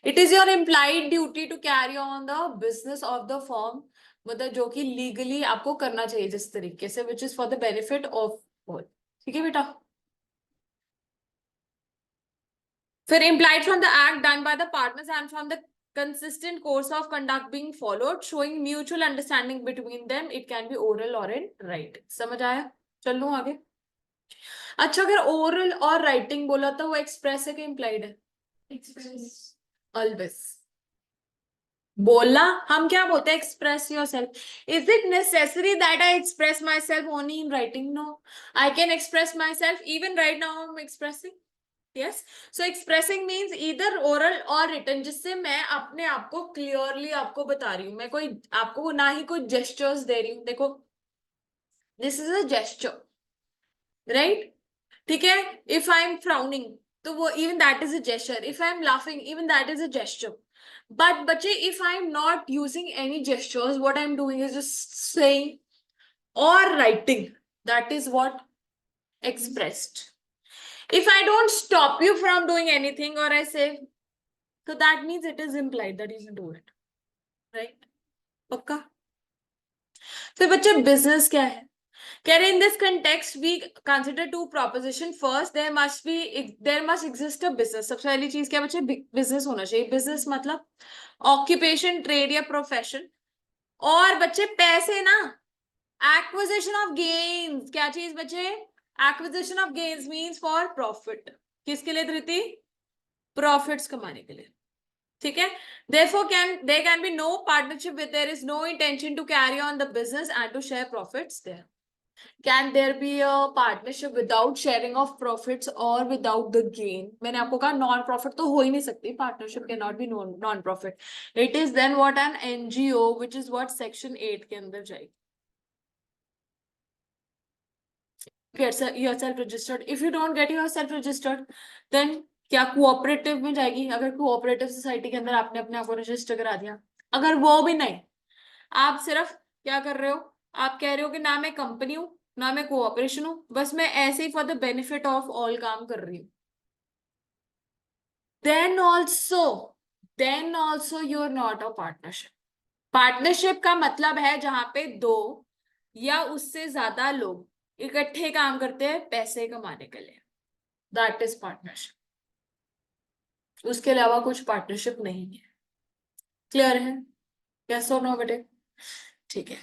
it is your implied duty to carry on the business of the firm, मतलब जो कि legally आपको करना चाहिए जिस तरीके से, which is for the benefit of all, ठीक है बेटा। फिर implied from the act done by the partners and from the consistent course of conduct being followed, showing mutual understanding between them. It can be oral or in writing. समझ आया? चल लूं आगे। अच्छा, अगर ओरल और राइटिंग बोला तो वो एक्सप्रेस है कि इम्प्लाइड है? एक्सप्रेस। ऑलवेज बोलना हम क्या बोलते हैं, express yourself. Is it necessary that I express myself only in writing? No, I can express myself even right now I am expressing. Yes, so expressing means either oral or written, जिससे मैं अपने आप को clearly आपको बता रही हूँ, मैं कोई आपको ना ही कोई जेस्चर्स दे रही हूँ। देखो this is a gesture, right, ठीक है। इफ आई एम फ्राउनिंग तो वो even that is a gesture, if I am laughing even that is a gesture. But बच्चे if I am not using any gestures, what I am doing is just saying और writing, that is what expressed. If I don't stop you from doing anything or I say, so that means it is implied that you can do it, right? पक्का? फिर बच्चे business क्या है, कह रहे in this context we consider two proposition. First there must exist a business. सबसे पहली चीज क्या बच्चे, बिजनेस होना चाहिए। बिजनेस मतलब ऑक्यूपेशन, ट्रेड या प्रोफेशन। और बच्चे पैसे ना, एक्विजिशन ऑफ गेन्स, क्या चीज बच्चे, acquisition of gains means for profit. किसके लिए धृति? प्रॉफिट्स कमाने के लिए, ठीक है। therefore there can be no partnership with there is no intention to carry on the business and to share profits there. Can there be a partnership without sharing of profits or without the gain? मैंने आपको कहा non profit तो हो ही नहीं सकती, partnership can not be non profit. It is then what an NGO which is what section 8 के अंदर जाएगी. Get yourself registered. If you don't get yourself registered, then क्या कोऑपरेटिव में जाएगी? अगर कोऑपरेटिव सोसाइटी के अंदर आपने अपने आप को रजिस्टर करा दिया, अगर वो भी नहीं, आप सिर्फ क्या कर रहे हो, आप कह रहे हो कि ना मैं कंपनी हूं ना मैं कोऑपरेशन हूं, बस मैं ऐसे ही for the benefit of all काम कर रही हूं, then also you're not a partnership. Partnership का मतलब है जहां पे दो या उससे ज्यादा लोग इकट्ठे काम करते हैं पैसे कमाने के लिए, दैट इज पार्टनरशिप. उसके अलावा कुछ पार्टनरशिप नहीं है. क्लियर है? यस और नो बेटे? ठीक है.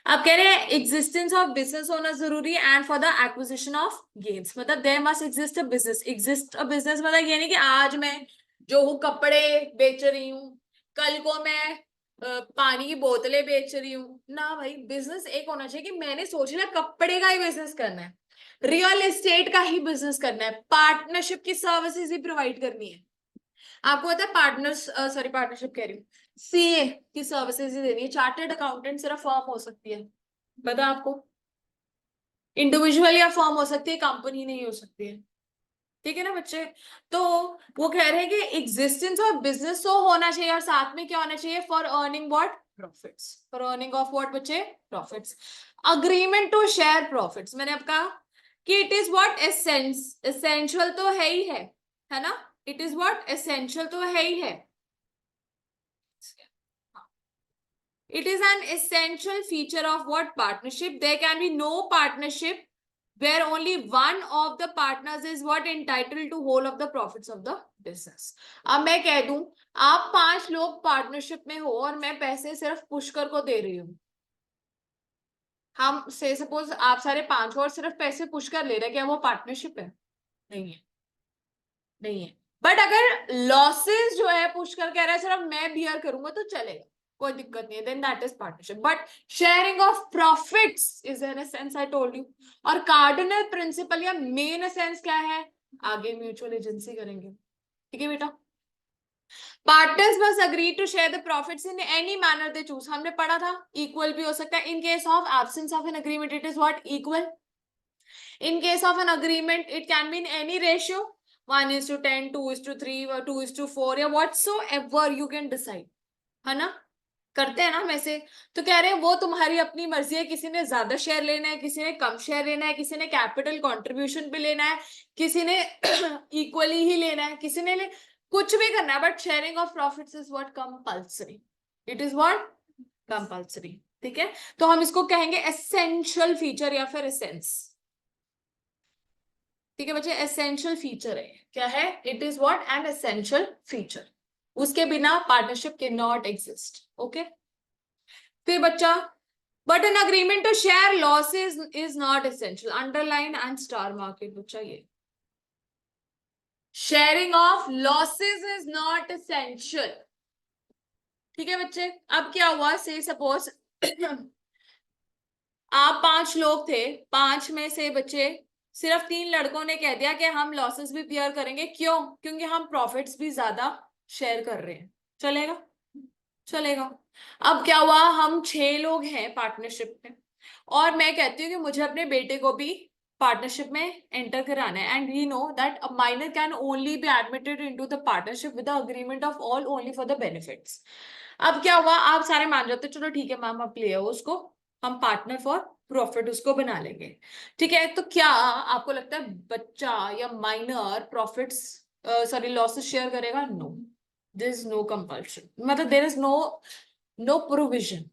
आप कह रहे हैं एग्जिस्टेंस ऑफ बिजनेस होना जरूरी है and for the acquisition of gains, मतलब there must exist a business. Exist a business मतलब ये नहीं कि आज मैं जो हूँ कपड़े बेच रही हूँ, कल को मैं पानी की बोतलें बेच रही हूँ ना. भाई बिजनेस एक होना चाहिए कि मैंने सोच लिया कपड़े का ही बिजनेस करना है, रियल एस्टेट का ही बिजनेस करना है, पार्टनरशिप की सर्विसेज ही प्रोवाइड करनी है. आपको पता है पार्टनरशिप कह रही हूँ, सीए की सर्विसेज ही देनी है. चार्टर्ड अकाउंटेंट सिर्फ फर्म हो सकती है, पता आपको? इंडिविजुअल या फर्म हो सकती है, कंपनी नहीं हो सकती है. ठीक है ना बच्चे? तो वो कह रहे हैं कि एग्जिस्टेंस ऑफ बिजनेस तो होना चाहिए और साथ में क्या होना चाहिए? For earning what? Profits. For earning of what बच्चे? Profits. Agreement to share profits. मैंने अब कहा कि इट इज व्हाट? एसेंशियल तो है ही है ना? It is what? एसेंशियल तो है ही है. It is an essential feature of what? Partnership. There can be no partnership where only one of the partners is what? Entitled to whole of the profits of the business. अब मैं कह दूं आप 5 लोग partnership में हो और मैं पैसे सिर्फ पुष्कर को दे रही हूँ, हम से सपोज आप सारे 5 और सिर्फ पैसे पुष्कर ले रहे हैं, क्या वो पार्टनरशिप है? नहीं है, नहीं है. बट अगर लॉसेस जो है पुष्कर कह रहा है सिर्फ मैं बियर करूंगा तो चलेगा, कोई दिक्कत नहीं है, then that is partnership. But sharing of profits is an essence, I told you. और कार्डिनल प्रिंसिपल या मेन एसेंस क्या है? आगे म्यूचुअल एजेंसी करेंगे. ठीक है बेटा? Partners must agree to share the profits in any manner they choose. हमने पढ़ा था इक्वल भी हो सकता है. In case of absence of an agreement it is what? Equal. In case of an agreement, it can be in any ratio, 1:10, 2:3, or 2:4, या whatsoever you can decide, है ना? करते हैं ना हम ऐसे. तो कह रहे हैं वो तुम्हारी अपनी मर्जी है, किसी ने ज्यादा शेयर लेना है, किसी ने कम शेयर लेना है, किसी ने कैपिटल कंट्रीब्यूशन भी लेना है, किसी ने इक्वली ही लेना है, किसी ने कुछ भी करना है. But sharing of profits is what? Compulsory. It is what? Compulsory. ठीक है? तो हम इसको कहेंगे एसेंशियल फीचर या फिर एसेंस. ठीक है बच्चे? एसेंशियल फीचर है. क्या है? It is what? An essential feature. उसके बिना partnership can not exist. Okay? फिर बच्चा, but an agreement to share losses is not essential. Underline and star market बच्चा. ये sharing of losses is not essential. ठीक है बच्चे? अब क्या हुआ? से सपोज आप 5 लोग थे, 5 में से बच्चे सिर्फ 3 लड़कों ने कह दिया कि हम लॉसेस भी बियर करेंगे. क्यों? क्योंकि हम प्रॉफिट्स भी ज्यादा शेयर कर रहे हैं. चलेगा? चलेगा. अब क्या हुआ? हम 6 लोग हैं पार्टनरशिप में और मैं कहती हूँ कि मुझे अपने बेटे को भी पार्टनरशिप में एंटर कराना है. And we know that a minor can only be admitted into the partnership with the agreement of all only for the benefits. अब क्या हुआ? आप सारे मान जाते, चलो ठीक है मैम, आप ले आओ उसको, हम पार्टनर फॉर प्रॉफिट उसको बना लेंगे. ठीक है? तो क्या आपको लगता है बच्चा या minor profits sorry losses share करेगा? No. There is no compulsion. मतलब there is no provision.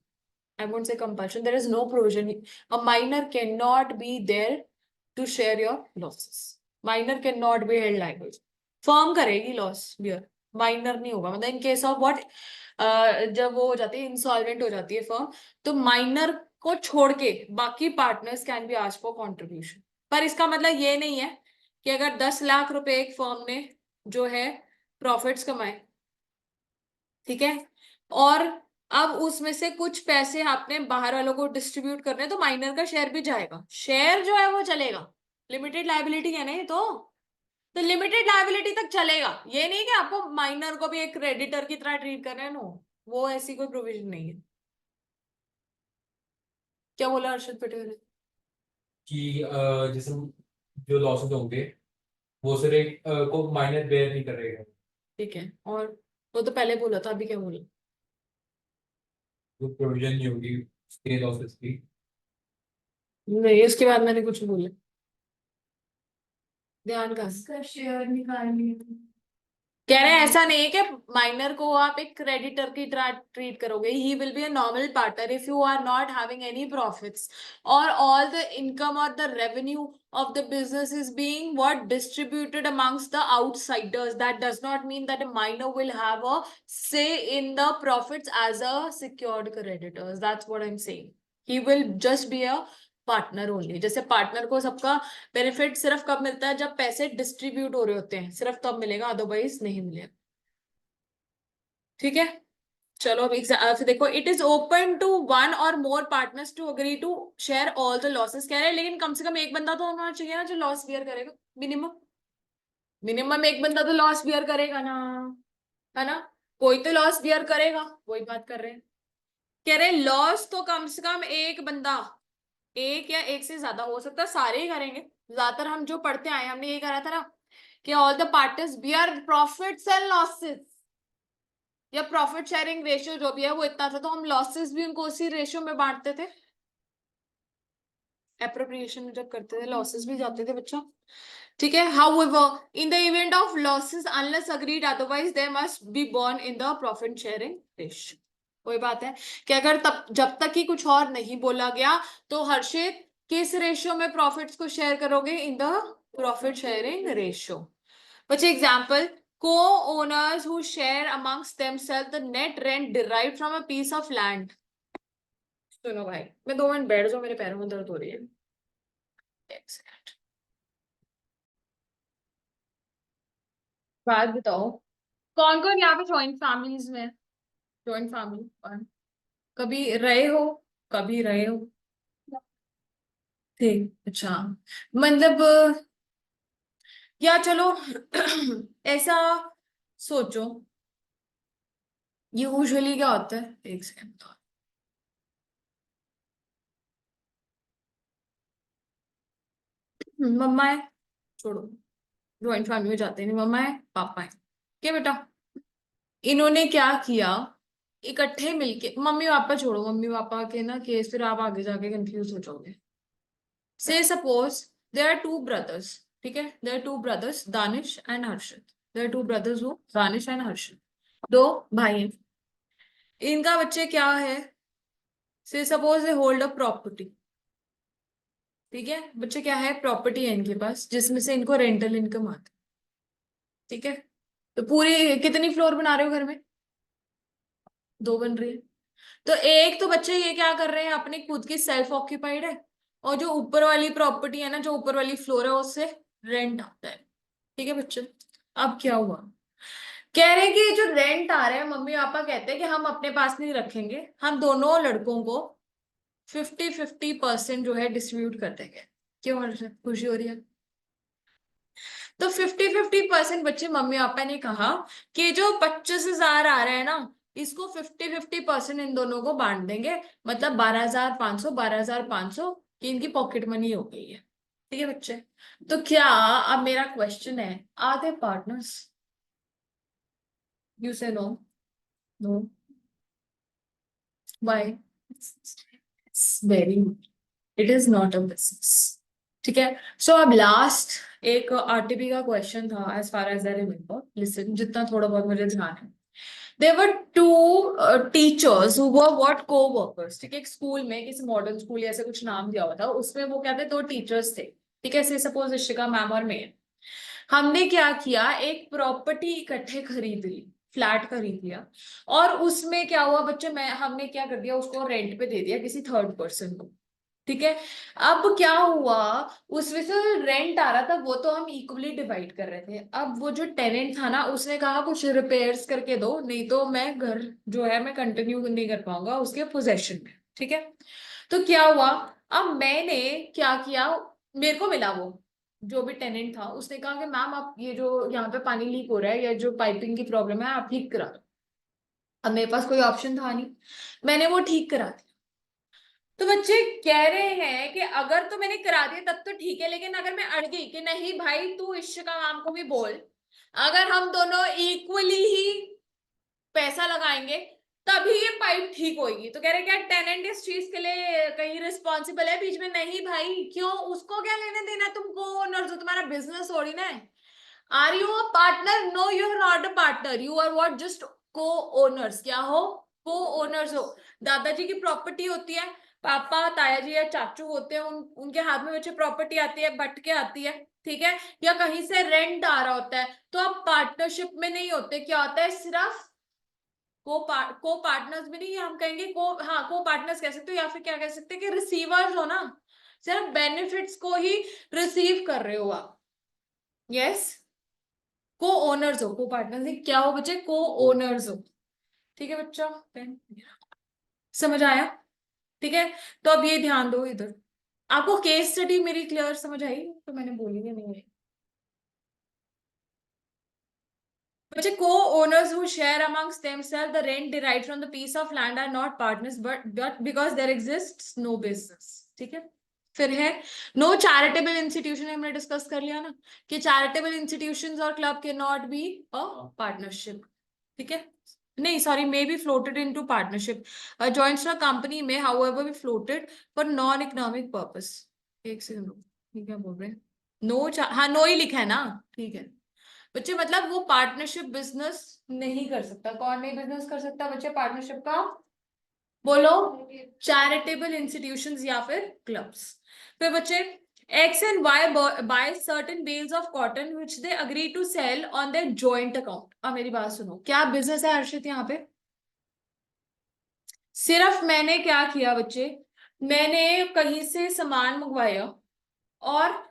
I won't say compulsion. There is no provision. A minor cannot be there to share your losses. Minor cannot be held liable. Firm करेगी loss bear. Minor नहीं होगा. मतलब in case of what? जब वो हो जाती है insolvent हो जाती है फर्म, तो माइनर को छोड़ के बाकी partners can be asked for contribution. पर इसका मतलब ये नहीं है कि अगर 10 लाख रुपए एक फर्म ने जो है प्रॉफिट्स कमाए, ठीक है, और अब उसमें से कुछ पैसे आपने बाहर वालों को डिस्ट्रीब्यूट करने हैं, तो माइनर का शेयर भी जाएगा, शेयर जो है वो चलेगा, लिमिटेड लायबिलिटी है ना ये तो लिमिटेड लायबिलिटी तक चलेगा, ये नहीं कि आपको माइनर को भी एक क्रेडिटर की तरह ट्रीट कर रहे हैं, नो, वो ऐसी कोई प्रोविजन नहीं है। क्या बोला हर्षद पटेल ने? कि जैसे जो लॉसेस होंगे वो सिर्फ एक को माइनर बेयर नहीं करेगा, ठीक है, और वो तो पहले बोला था, अभी क्या बोला? जो प्रोविजन नहीं होगी उसके लॉसेस की। नहीं, उसके बाद मैंने कुछ बोला, ध्यान का इसका शेयर निकालनी कह रहे हैं ऐसा नहीं है कि माइनर को आप एक क्रेडिटर की तरह ट्रीट करोगे, he will be a normal partner if you are not having any profits और ऑल द इनकम और the revenue of the business is being what distributed amongst the outsiders. That does not mean that a minor will have a say in the profits as a secured creditors. That's what I'm saying. He will just be a partner only. जैसे partner को सबका benefit सिर्फ कब मिलता है, जब पैसे distribute हो रहे होते हैं, सिर्फ तब मिलेगा, अदरवाइज नहीं मिलेगा, ठीक है। चलो अब फिर देखो, it is open to one और more partners to agree to share all the losses, कह रहे हैं लेकिन कम से कम एक बंदा तो होना चाहिए ना जो लॉस बियर करेगा, मिनिमम मिनिमम एक बंदा तो लॉस बियर करेगा ना, है ना, कोई तो लॉस बियर करेगा, वही बात कर रहे हैं। कह रहे लॉस तो कम से कम एक बंदा, एक या एक से ज्यादा हो सकता है, सारे ही करेंगे, ज्यादातर हम जो पढ़ते आए हमने यही करा था ना कि all the partners bear profits and losses, या प्रॉफिट शेयरिंग रेशियो जो भी है वो इतना था, तो हम लॉसेस भी उनको उसी रेशियो में बांटते थे, एप्रोप्रिएशन जब करते थे लॉसेस भी जाते थे बच्चा, ठीक है। However in the event of losses unless agreed otherwise they must be borne in the profit sharing ratio. वही बात है कि अगर तब जब तक ही कुछ और नहीं बोला गया तो हर्षित किस रेशियो में प्रॉफिट्स को शेयर करोगे, इन द प्रॉफिट शेयरिंग रेशियो। बच्चे example, co-owners who share amongst themselves the net rent derived from a piece of land। सुनो भाई, मैं 2 मिनट बैठ जाऊं, मेरे पैरों में दर्द हो रही है, एक सेकंड। बात बताओ, कौन कौन यहाँ पे जॉइंट फैमिलीज में, जॉइंट फैमिली कौन कभी रहे हो, कभी रहे हो, ठीक, अच्छा, मतलब या चलो ऐसा सोचो, यूजुअली क्या होता है, एक सेकंड, मम्मा है, छोड़ो, ज्वाइंट फैमिली में जाते नहीं, मम्मा है पापा है, क्या बेटा, इन्होंने क्या किया, इकट्ठे मिलके, मम्मी पापा छोड़ो, मम्मी पापा के ना केस फिर आप आगे जाके कंफ्यूज हो जाओगे। से सपोज देयर आर 2 ब्रदर्स, ठीक है, there are 2 brothers Danish and Harshad, there are 2 brothers who Danish and Harshad, 2 भाई हैं, इनका बच्चे क्या है, say suppose they hold a property, ठीक है, बच्चे क्या है, प्रॉपर्टी है इनके पास जिसमें से इनको रेंटल इनकम आती है, ठीक है, तो पूरी कितनी फ्लोर बना रहे हो घर में, 2 बन रही है, तो एक तो बच्चे ये क्या कर रहे हैं, अपनी खुद की सेल्फ ऑक्यूपाइड है, और जो ऊपर वाली प्रॉपर्टी है ना, जो ऊपर वाली फ्लोर है उससे रेंट आता है, ठीक है बच्चे। अब क्या हुआ, कह रहे हैं कि जो रेंट आ रहा है, मम्मी पापा कहते हैं कि हम अपने पास नहीं रखेंगे, हम दोनों लड़कों को 50-50% जो है डिस्ट्रीब्यूट कर देंगे। क्यों हर्षद, खुशी हो रही है? तो 50-50% बच्चे, मम्मी पापा ने कहा कि जो 25,000 आ रहा है ना, इसको 50-50% इन दोनों को बांट देंगे, मतलब 12,500 की इनकी पॉकेट मनी हो गई है, ठीक है बच्चे। तो क्या, अब मेरा क्वेश्चन है, are they partners? You say no, no, why? Very, it is not a business, ठीक है। सो अब लास्ट एक आरटीपी का क्वेश्चन था, as far as I remember, listen, जितना थोड़ा बहुत मुझे ध्यान है, there were 2 teachers who were what coworkers, ठीक है, एक स्कूल में, किसी मॉडर्न स्कूल ऐसे कुछ नाम दिया हुआ था, उसमें वो क्या थे, 2 टीचर्स थे, ठीक है, सपोज इशिका मैम और मैं, हमने क्या किया, एक प्रॉपर्टी इकट्ठे खरीद ली, फ्लैट खरीद लिया, और उसमें क्या हुआ बच्चे, मैं हमने क्या कर दिया, उसको रेंट पे दे दिया किसी थर्ड पर्सन को, ठीक है। अब क्या हुआ, उसमें से रेंट आ रहा था वो तो हम इक्वली डिवाइड कर रहे थे। अब वो जो टेनेंट था ना, उसने कहा कुछ रिपेयर्स करके दो, नहीं तो मैं घर जो है मैं कंटिन्यू नहीं कर पाऊंगा उसके पोजेशन में। ठीक है। तो क्या हुआ, अब मैंने क्या किया, मेरे को मिला वो जो भी टेनेंट था, उसने कहा कि मैम आप ये जो यहाँ पे पानी लीक हो रहा है या जो पाइपिंग की प्रॉब्लम है आप ठीक करा दो। अब मेरे पास कोई ऑप्शन था नहीं, मैंने वो ठीक करा दिया। तो बच्चे कह रहे हैं कि अगर तो मैंने करा दिया तब तो ठीक है, लेकिन अगर मैं अड़ गई कि नहीं भाई तू इशिका मैम को भी बोल, अगर हम दोनों इक्वली ही पैसा लगाएंगे तभी ये पाइप ठीक होगी, तो कह रहे क्या टेनेंट इस चीज के लिए कहीं रिस्पॉन्सिबल है बीच में? नहीं भाई, क्यों, उसको क्या लेने देना, तुमको ओनर जो तुम्हारा बिजनेस हो रही ना है। Are you a partner? No, you are not a partner, you are what, just co owners. क्या हो? को ओनर्स हो। दादाजी की प्रॉपर्टी होती है, पापा ताया जी या चाचू होते हैं, उनके हाथ में बच्चे प्रॉपर्टी आती है, बट के आती है। ठीक है। या कहीं से रेंट आ रहा होता है, तो आप पार्टनरशिप में नहीं होते, क्या होता है, सिर्फ को पार्टनर्स भी नहीं, हम कहेंगे को, हाँ को पार्टनर्स कह सकते हो, या फिर क्या कह सकते हैं कि रिसीवर्स हो ना, सिर्फ बेनिफिट्स को ही रिसीव कर रहे हो आप। यस। को ओनर्स हो, को पार्टनर्स क्या हो बच्चे, को ओनर्स हो। ठीक है बच्चा, पेन समझ आया? ठीक है। तो अब ये ध्यान दो इधर, आपको केस स्टडी मेरी क्लियर समझ आई? तो मैंने बोली कि नहीं आई। बच्चे को owners who share amongst themselves the rent derived from the piece of land are not partners but because there exists no business। ठीक है। फिर है नो चैरिटेबल इंस्टीट्यूशन, हमने डिस्कस कर लिया ना कि चैरिटेबल इंस्टीट्यूशंस और क्लब के नॉट बी अ पार्टनरशिप। ठीक है। नहीं sorry, may be floated into partnership. Joint company में however be floated for non economic purpose. एक सेकंड, ये क्या बोल रहे हैं, नो, हाँ नो ही लिखा है ना, ठीक है बच्चे, मतलब वो पार्टनरशिप बिजनेस नहीं कर सकता। कौन नहीं बिजनेस कर सकता बच्चे पार्टनरशिप का? बोलो। चैरिटेबल इंस्टीट्यूशंस या फिर क्लब्स। फिर बच्चे X and Y buy certain bales of cotton which they agree to sell on their joint account. अब मेरी बात सुनो, क्या बिजनेस है हर्षित यहाँ पे? सिर्फ मैंने क्या किया बच्चे, मैंने कहीं से सामान मंगवाया और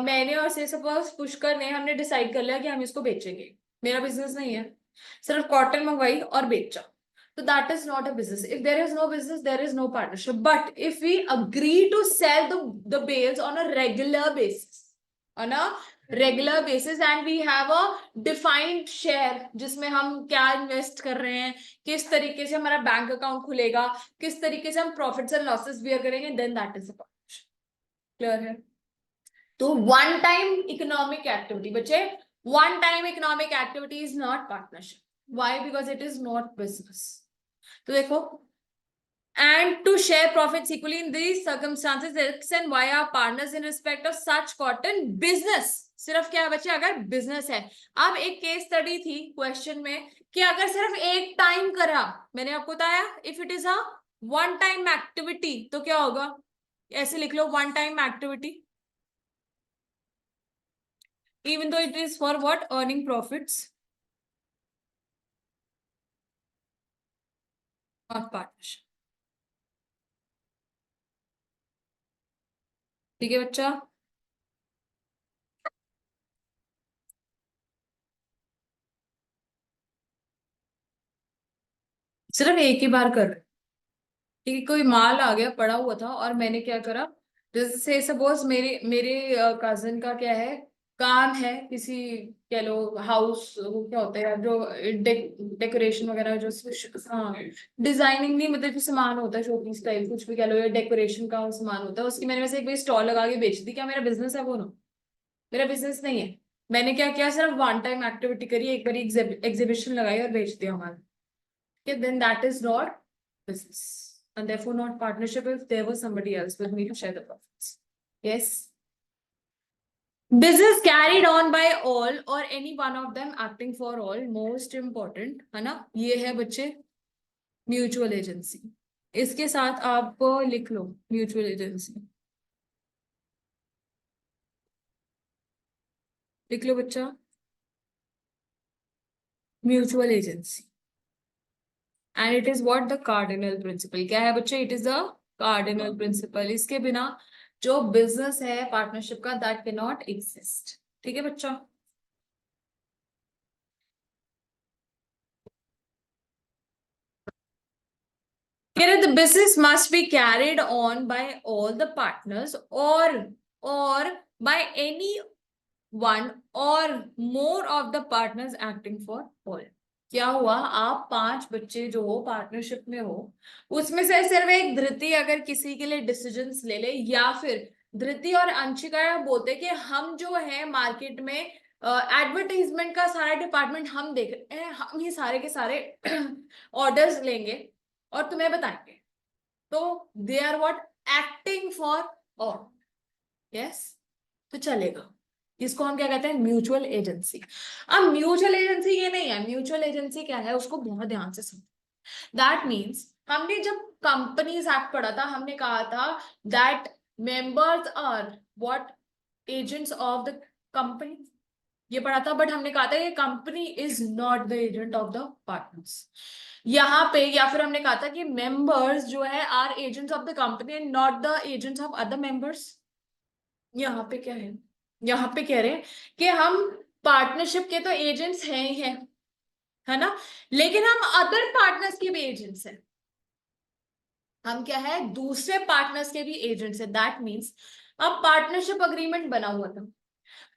मैंने और से सपोज पुष्कर ने, हमने डिसाइड कर लिया कि हम इसको बेचेंगे। मेरा बिजनेस नहीं है, सिर्फ कॉटन मंगवाई और बेचा, तो that is not a business. If there is no business there is no partnership, but if we agree to sell the bales on a regular basis, on a regular basis and we have a defined share जिसमें हम क्या invest कर रहे हैं, किस तरीके से हमारा बैंक अकाउंट खुलेगा, किस तरीके से हम प्रॉफिट्स एंड लॉसेस बियर करेंगे, then that is a partnership. Clear है? तो वन टाइम इकोनॉमिक एक्टिविटी बच्चे, one time economic activity is not partnership. Why? Because it is not business. तो देखो, and to share profits equally in these circumstances x and y are partners in respect of such cotton business। सिर्फ क्या है बच्चे, अगर business है। अब एक केस स्टडी थी क्वेश्चन में कि अगर सिर्फ एक टाइम करा, मैंने आपको बताया if it is a one time activity तो क्या होगा, ऐसे लिख लो, one time activity even though it is for what, earning profits, not partnership। ठीक है बच्चा? सिर्फ एक ही बार कर रहे। ठीक है, कोई माल आ गया पड़ा हुआ था और मैंने क्या करा, जैसे सपोज मेरे मेरे कजन का क्या है, काम है किसी, कह लो हाउस, वो क्या होता है यार जो डेकोरेशन वगैरह जो, हाँ डिजाइनिंग नहीं, मतलब जो सामान होता है शोपीस टाइप कुछ भी कह लो, या डेकोरेशन का सामान होता है, उसकी मैंने वैसे एक बार स्टॉल लगा के बेच दी। क्या मेरा बिजनेस है वो? ना, मेरा बिजनेस नहीं है। मैंने क्या किया, सिर्फ वन टाइम एक्टिविटी करी, एक बार एग्जीबिशन लगाई और बेच दिया हमारा। Then that is not business and therefore not partnership if there was somebody else with me to share the profits। Yes, business carried on by all or any one of them acting for all, most important है ना, ये है बच्चे mutual agency. इसके साथ आप लिख लो mutual agency, लिख लो बच्चा, mutual agency. And it is what, the cardinal principle. क्या है बच्चे? It is the cardinal principle, इसके बिना जो बिजनेस है पार्टनरशिप का दैट कैन नॉट एग्जिस्ट। ठीक है बच्चा। The business must be carried on by all the partners or by any one or more of the partners acting for all। क्या हुआ, आप 5 बच्चे जो हो पार्टनरशिप में हो, उसमें से सिर्फ एक धृति अगर किसी के लिए डिसीजंस ले ले, या फिर धृति और अंशिका बोलते कि हम जो है मार्केट में एडवर्टाइजमेंट का सारा डिपार्टमेंट हम देख रहे हैं, हम ही सारे के सारे ऑर्डर्स लेंगे और तुम्हें बताएंगे, तो they are what, acting for all. Yes, तो चलेगा। इसको हम क्या कहते हैं, म्यूचुअल एजेंसी। अब म्यूचुअल एजेंसी ये नहीं है, म्यूचुअल एजेंसी क्या है उसको बहुत ध्यान से समझो। दैट मीन्स हमने जब कंपनीज एक्ट पढ़ा था, हमने कहा था that members are what, agents of the company, ये पढ़ा था। बट हमने कहा था ये company is not the agent of the partners यहाँ पे, या फिर हमने कहा था कि मेंबर्स जो है are agents of the company and not the agents of other members. यहाँ पे क्या है, यहाँ पे कह रहे हैं कि हम पार्टनरशिप के तो एजेंट्स हैं ही हैं, है ना, लेकिन हम अदर पार्टनर्स के भी एजेंट्स हैं। हम क्या है, दूसरे पार्टनर्स के भी एजेंट्स हैं। दैट मीन्स अब पार्टनरशिप अग्रीमेंट बना हुआ था,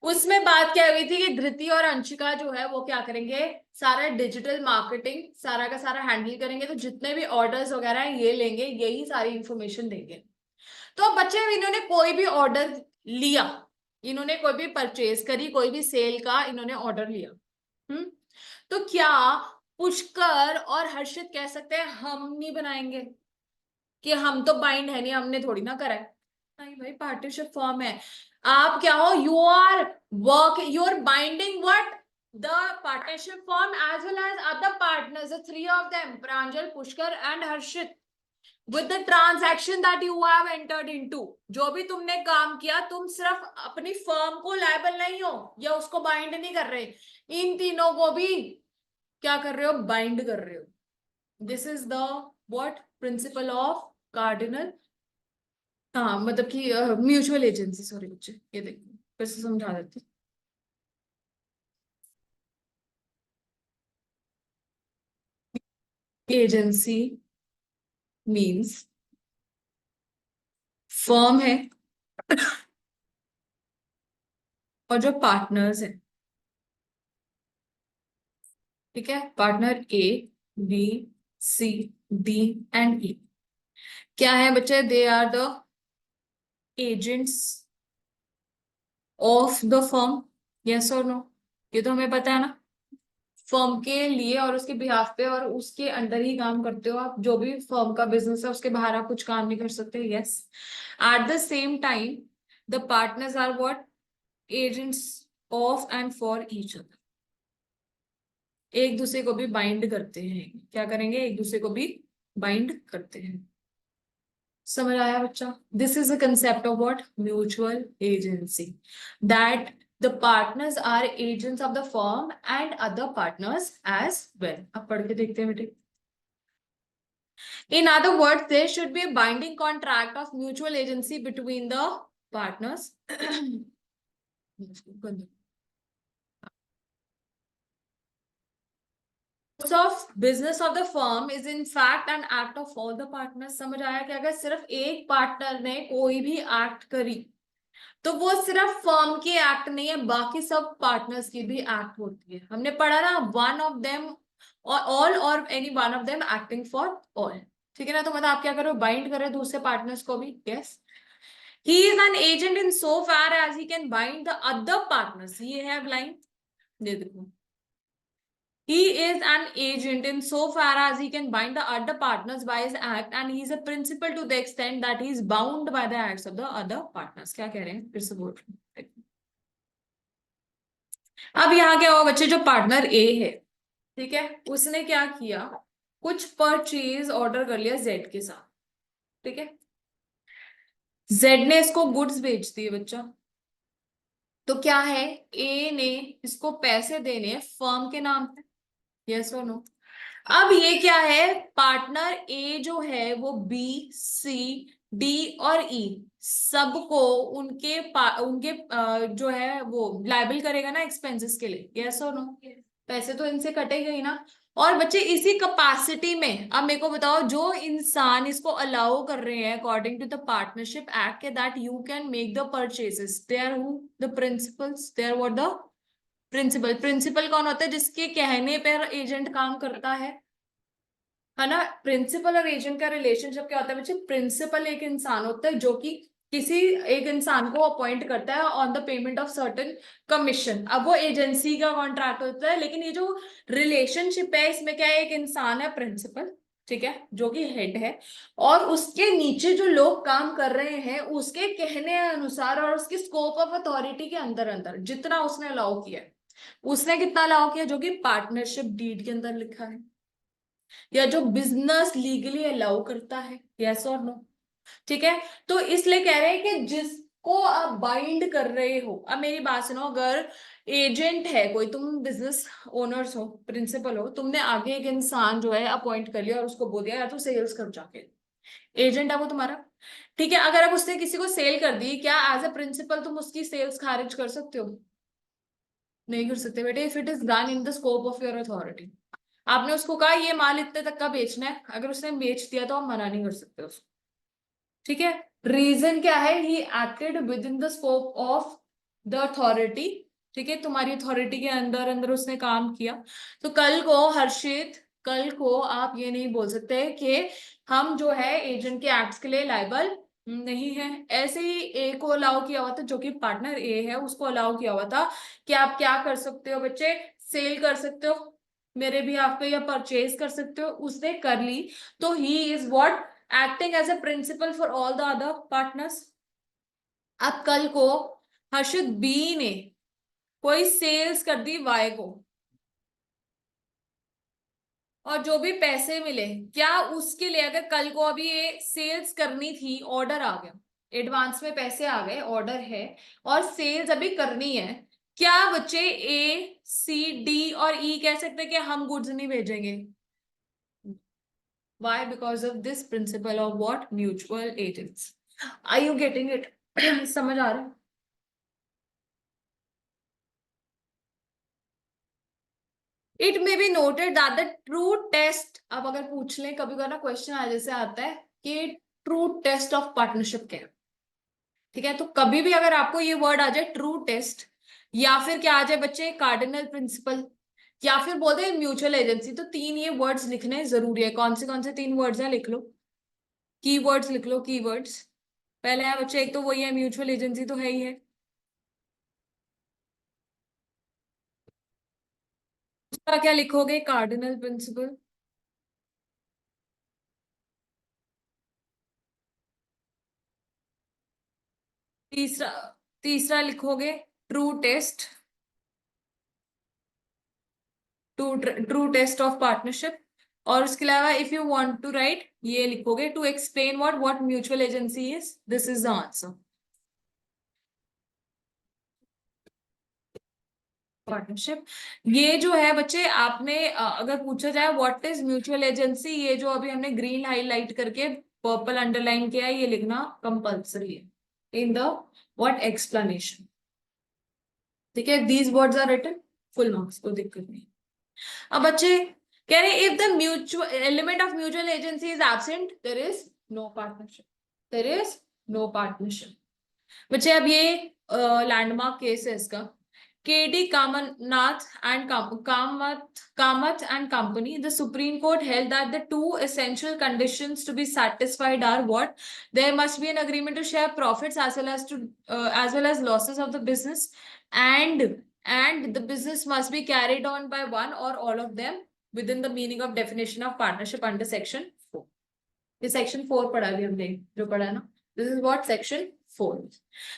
उसमें बात क्या हुई थी कि धृति और अंशिका जो है वो क्या करेंगे, सारा डिजिटल मार्केटिंग सारा का सारा हैंडल करेंगे, तो जितने भी ऑर्डर्स वगैरह हैं ये लेंगे, यही सारी इंफॉर्मेशन देंगे। तो बच्चे इन्होंने कोई भी ऑर्डर लिया, इन्होंने कोई भी परचेज करी, कोई भी सेल का इन्होंने ऑर्डर लिया, तो क्या पुष्कर और हर्षित कह सकते हैं हम नहीं बनाएंगे, कि हम तो बाइंड है नहीं, हमने थोड़ी ना करा है। नहीं भाई, पार्टनरशिप फॉर्म है, आप क्या हो, you are work, you are binding what, the partnership form as well as other partners, the 3 of them, Pranjal, Pushkar and Harshit, with the transaction that you have entered into। जो भी तुमने काम किया, तुम सिर्फ अपनी फर्म को लायबल नहीं हो या उसको बाइंड नहीं कर रहे, इन तीनों को भी क्या कर रहे हो, बाइंड कर रहे हो। This is the what, principle of cardinal, हाँ मतलब कि म्यूचुअल एजेंसी। सॉरी बच्चे, ये देखो फिर से समझा देती। एजेंसी मींस फर्म है और जो पार्टनर्स हैं, ठीक है, partner A, B, C, D and E, क्या है बच्चे, they are the agents of the firm. Yes और नो, ये तो हमें पता है ना, फर्म के लिए और उसके बिहाफ पे और उसके अंडर ही काम करते हो आप, जो भी फर्म का बिजनेस है उसके बाहर आप कुछ काम नहीं कर सकते। Yes, at the same time the partners are what, agents of and for each other, एक दूसरे को भी बाइंड करते हैं। क्या करेंगे, एक दूसरे को भी बाइंड करते हैं। समझ आया बच्चा? This is the concept of what, mutual agency, that the partners are agents of the firm and other partners as well। अब पढ़ के देखते हैं बेटे। In other words, there should be a binding contract of mutual agency between the partners। of business of the firm is in fact an act of all the partners। समझ आया कि अगर सिर्फ एक पार्टनर ने कोई भी एक्ट करी तो वो सिर्फ फर्म की एक्ट नहीं है, बाकी सब पार्टनर्स की भी एक्ट होती है। हमने पढ़ा ना, वन ऑफ देम और ऑल और any one of them acting for all. ठीक है ना, तो मतलब आप क्या करो, बाइंड करो दूसरे पार्टनर्स को भी। Yes, he is an agent in so far as he can bind the other partners. ये है लाइन, ये देखो, he is an agent in so far as he can bind the other partners by his act and he is a principal to the extent that he is bound by the acts of the other partners। क्या कह रहे हैं, फिर से बोल रहे हैं। अब यहाँ क्या हुआ बच्चे, जो पार्टनर ए है, ठीक है, उसने क्या किया, कुछ परचेज ऑर्डर कर लिया जेड के साथ, ठीक है, जेड ने इसको गुड्स बेच दिए बच्चा, तो क्या है, ए ने इसको पैसे देने फर्म के नाम पे। यस और नो? अब ये क्या है, पार्टनर ए जो है वो बी, सी, डी और ई सबको उनके जो है वो लाइबल करेगा ना एक्सपेंसेस के लिए, यस और नो? पैसे तो इनसे कटेगा ही ना। और बच्चे इसी कैपेसिटी में अब मेरे को बताओ, जो इंसान इसको अलाउ कर रहे हैं according to the partnership act that you can make the purchases, they are who? The principals, they are what? The principal. Principal कौन होता है? जिसके कहने पर एजेंट काम करता है ना। प्रिंसिपल और एजेंट का रिलेशनशिप क्या होता है बच्चे? प्रिंसिपल एक इंसान होता है जो कि किसी एक इंसान को अपॉइंट करता है on the payment of certain commission. अब वो एजेंसी का कॉन्ट्रैक्ट होता है, लेकिन ये जो रिलेशनशिप है इसमें क्या है, एक इंसान है प्रिंसिपल, ठीक है, जो कि हेड है, और उसके नीचे जो लोग काम कर रहे हैं उसके कहने अनुसार और उसकी स्कोप ऑफ अथॉरिटी के अंदर अंदर जितना उसने अलाउ किया है, उसने कितना अलाउ किया जो कि पार्टनरशिप डीड के अंदर लिखा है, या जो बिजनेस लीगली अलाउ करता है, यस और नो? ठीक है, तो इसलिए कह रहे हैं कि जिसको आप बाइंड कर रहे हो, अब मेरी बात सुनो, अगर एजेंट है कोई, तुम बिजनेस ओनर्स हो, प्रिंसिपल हो, तुमने आगे एक इंसान जो है अपॉइंट कर लिया और उसको बोल दिया यार तू सेल्स कर जाके, एजेंट है वो तुम्हारा, ठीक है। अगर अब उसने किसी को सेल कर दी, क्या एज ए प्रिंसिपल तुम उसकी सेल्स खारिज कर सकते हो? नहीं कर सकते बेटे, if it is done in the scope of your authority. आपने उसको कहा ये माल इतने तक का बेचना है, अगर उसने बेच दिया तो आप मना नहीं कर सकते उसको, ठीक है। रीजन क्या है? He acted with in the scope of the authority, ठीक है, तुम्हारी अथॉरिटी के अंदर अंदर उसने काम किया। तो कल को हर्षित, कल को आप ये नहीं बोल सकते कि हम जो है एजेंट के एक्ट्स के लिए लायबल नहीं है। ऐसे ही ए को अलाउ किया हुआ था, जो कि पार्टनर ए है, उसको अलाउ किया हुआ था कि आप क्या कर सकते हो बच्चे, सेल कर सकते हो मेरे भी आप पे, या परचेज कर सकते हो, उसने कर ली, तो he is what? Acting as a principal for all the other partners. अब कल को हर्षित बी ने कोई सेल्स कर दी वाई को, और जो भी पैसे मिले, क्या उसके लिए, अगर कल को अभी ये सेल्स करनी थी, ऑर्डर आ गया, एडवांस में पैसे आ गए, ऑर्डर है और सेल्स अभी करनी है, क्या बच्चे ए, सी, डी और ई कह सकते हैं कि हम गुड्स नहीं भेजेंगे? Why? Because of this principle of what? Mutual agents. Are you getting it? समझ आ रहा है? It may be noted that the true test, अब अगर पूछ लें कभी कभी ना क्वेश्चन आ जैसे आता है कि ट्रू टेस्ट ऑफ पार्टनरशिप क्या है, ठीक है, तो कभी भी अगर आपको ये वर्ड आ जाए ट्रू टेस्ट, या फिर क्या आ जाए बच्चे कार्डिनल प्रिंसिपल, या फिर बोलते हैं म्यूचुअल एजेंसी, तो तीन ये वर्ड्स लिखने जरूरी है। कौन से तीन वर्ड्स हैं लिख लो, कीवर्ड्स लिख लो, कीवर्ड्स। पहले है बच्चे, एक तो वही है म्यूचुअल एजेंसी तो है ही है, दूसरा क्या लिखोगे? Cardinal principal. तीसरा, तीसरा लिखोगे true test, true test of partnership. और उसके अलावा if you want to write, ये लिखोगे to explain what mutual agency is, this is the answer. Partnership, ये जो है बच्चे आपने अगर पूछा जाए व्हाट इज म्यूचुअल एजेंसी, ये जो अभी हमने ग्रीन हाईलाइट करके पर्पल अंडरलाइन किया है, ये लिखना कंपल्सरी है इन द व्हाट एक्सप्लेनेशन, ठीक है। These words are written, full marks, कोई दिक्कत नहीं। अब बच्चे कह रहे if the mutual element of mutual agency is absent, there is no partnership, there is no partnership. बच्चे अब ये लैंडमार्क केस है इसका, KD Kamath and Kamath and Company, the Supreme Court held that the two essential conditions to be satisfied are what? There must be an agreement to share profits as well as losses of the business, and the business must be carried on by one or all of them within the meaning of definition of partnership under section 4. ये section 4 पढ़ा भी हमने, जो पढ़ा ना, this is what section 4.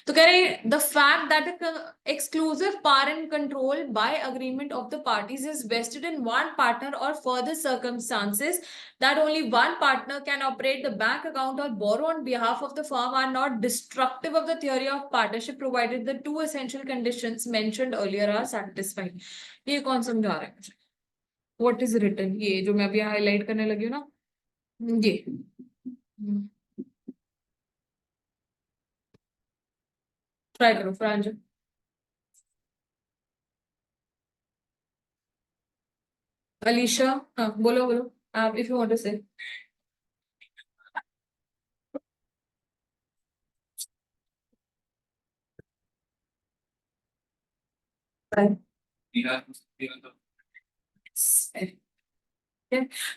तो कह रहे the fact that the exclusive power and control by agreement of the parties is vested in one partner or further circumstances that only one partner can operate the bank account or borrow on behalf of the firm are not destructive of the theory of partnership provided the two essential conditions mentioned earlier are satisfied. ये कौन समझा रहा है मुझे? What is written, ये जो मैं अभी हाईलाइट करने लगी हूँ ना, ये ट्राई करो प्रांजल। अलीशा, हाँ बोलो बोलो, आप इफ यू वांट टू से।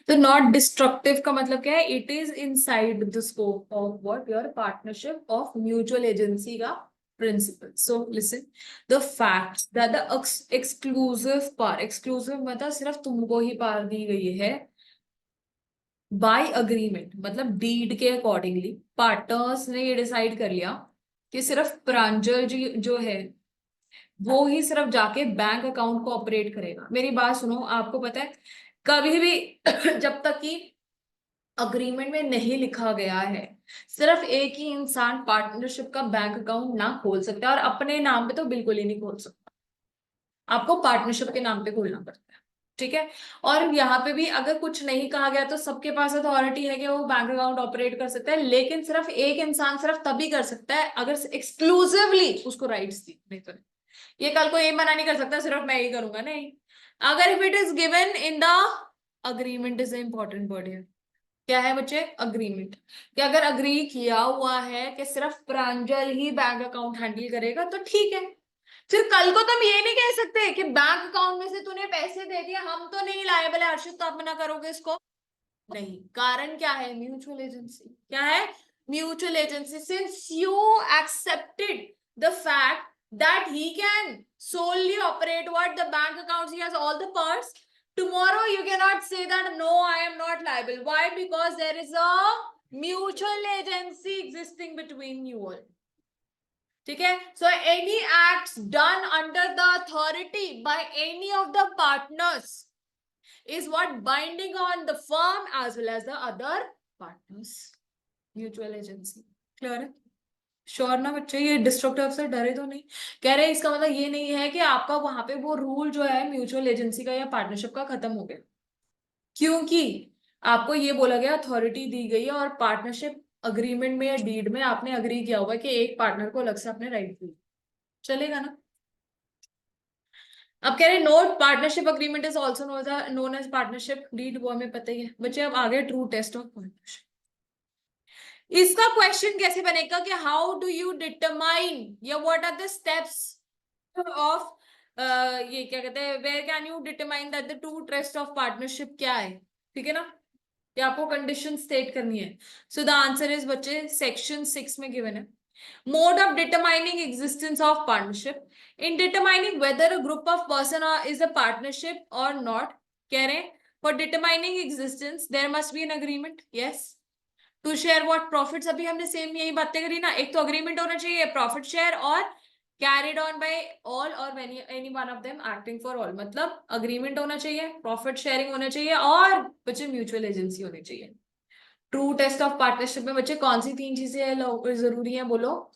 तो नॉट डिस्ट्रक्टिव का मतलब क्या है, it is inside the scope of what your partnership of mutual agency का principle. So listen, the fact that the exclusive पार, एक्सक्लूसिव मतलब सिर्फ तुमको ही पार दी गई है, बाय अग्रीमेंट मतलब डीड के अकॉर्डिंगली पार्टनर्स ने ये डिसाइड कर लिया कि सिर्फ प्रांजल जी जो है वो ही सिर्फ जाके बैंक अकाउंट को ऑपरेट करेगा। मेरी बात सुनो, आपको पता है कभी भी जब तक कि अग्रीमेंट में नहीं लिखा गया है, सिर्फ एक ही इंसान पार्टनरशिप का बैंक अकाउंट ना खोल सकता है, और अपने नाम पे तो बिल्कुल ही नहीं खोल सकता, आपको पार्टनरशिप के नाम पे खोलना पड़ता है। ठीक है, और यहाँ पे भी अगर कुछ नहीं कहा गया तो सबके पास अथॉरिटी है कि वो बैंक अकाउंट ऑपरेट कर सकता है, लेकिन सिर्फ एक इंसान सिर्फ तभी कर सकता है अगर एक्सक्लूसिवली उसको राइट्स दी, नहीं तो नहीं। ये कल को ये मना नहीं कर सकता सिर्फ मैं ही करूंगा, नहीं। अगर if it is given in the agreement, is important word है, क्या है बच्चे, अग्रीमेंट, कि अगर अग्री किया हुआ है कि सिर्फ प्रांजल ही बैंक अकाउंट हैंडल करेगा तो ठीक है। फिर कल को तुम ये नहीं कह सकते कि बैंक अकाउंट में से तूने पैसे दे दिए, हम तो नहीं लायबल है हर्षित, तो आप मना करोगे इसको, नहीं। कारण क्या है, म्यूचुअल एजेंसी, क्या है, mutual agency. Since you accepted the fact that he can solely operate what the bank accounts, he has all the parts, tomorrow you cannot say that no, I am not liable. Why? Because there is a mutual agency existing between you all. ठीक है, so any acts done under the authority by any of the partners is what binding on the firm as well as the other partners. Mutual agency, clear है? Sure ना बच्चे, ये destructive से डरे तो नहीं, कह रहे इसका मतलब ये नहीं है कि आपका वहां पे वो रूल जो है म्यूचुअल एजेंसी का या पार्टनरशिप का खत्म हो गया, क्योंकि आपको ये बोला गया अथॉरिटी दी गई है, और पार्टनरशिप अग्रीमेंट में या डीड में आपने अग्री किया हुआ कि एक पार्टनर को अलग से अपने राइट दिए, चलेगा ना। अब कह रहे note partnership agreement is also known as partnership deed, वो हमें पता ही है बच्चे। अब आगे ट्रू टेस्ट ऑफ पार्टनरशिप, इसका क्वेश्चन कैसे बनेगा कि हाउ डू यू डिटरमाइन या what are the steps of, ये क्या कहते हैं, where can you determine that the true test of partnership क्या है, ठीक है ना, या आपको कंडीशन स्टेट करनी है। सो द आंसर इज बच्चे सेक्शन 6 में गिवन है, mode of determining existence of partnership, in determining whether a group of person is a partnership or not, कह रहे हैं for determining existence there must be an agreement, yes, to share what profits, अभी हमने same यही बातें करी ना, एक तो अग्रीमेंट होना चाहिए प्रॉफिट शेयर, और carried on by all or any one of them acting for all, मतलब अग्रीमेंट होना चाहिए, प्रॉफिट शेयरिंग होना चाहिए, और बच्चे म्यूचुअल एजेंसी होनी चाहिए। ट्रू टेस्ट ऑफ पार्टनरशिप में बच्चे कौन सी 3 चीजें जरूरी है, बोलो।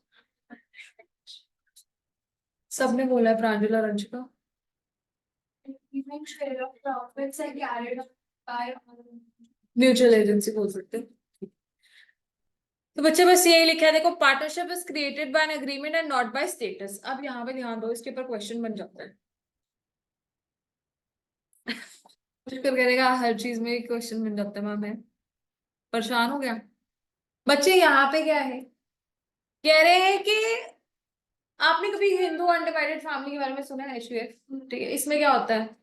सबने बोला है, प्रांजल और अंशिका। म्यूचुअल एजेंसी बोल सकते हैं। तो बच्चे बस यही लिखा है, देखो partnership is created by an agreement and not by status. अब यहाँ पे ध्यान दो, इसके ऊपर क्वेश्चन बन जाता है। फिर करेगा हर चीज में क्वेश्चन बन जाता है, मैं परेशान हो गया। बच्चे यहाँ पे क्या है, कह रहे हैं कि आपने कभी हिंदू अनडिवाइडेड फैमिली के बारे में सुना है, HUF, ठीक है, इसमें क्या होता है,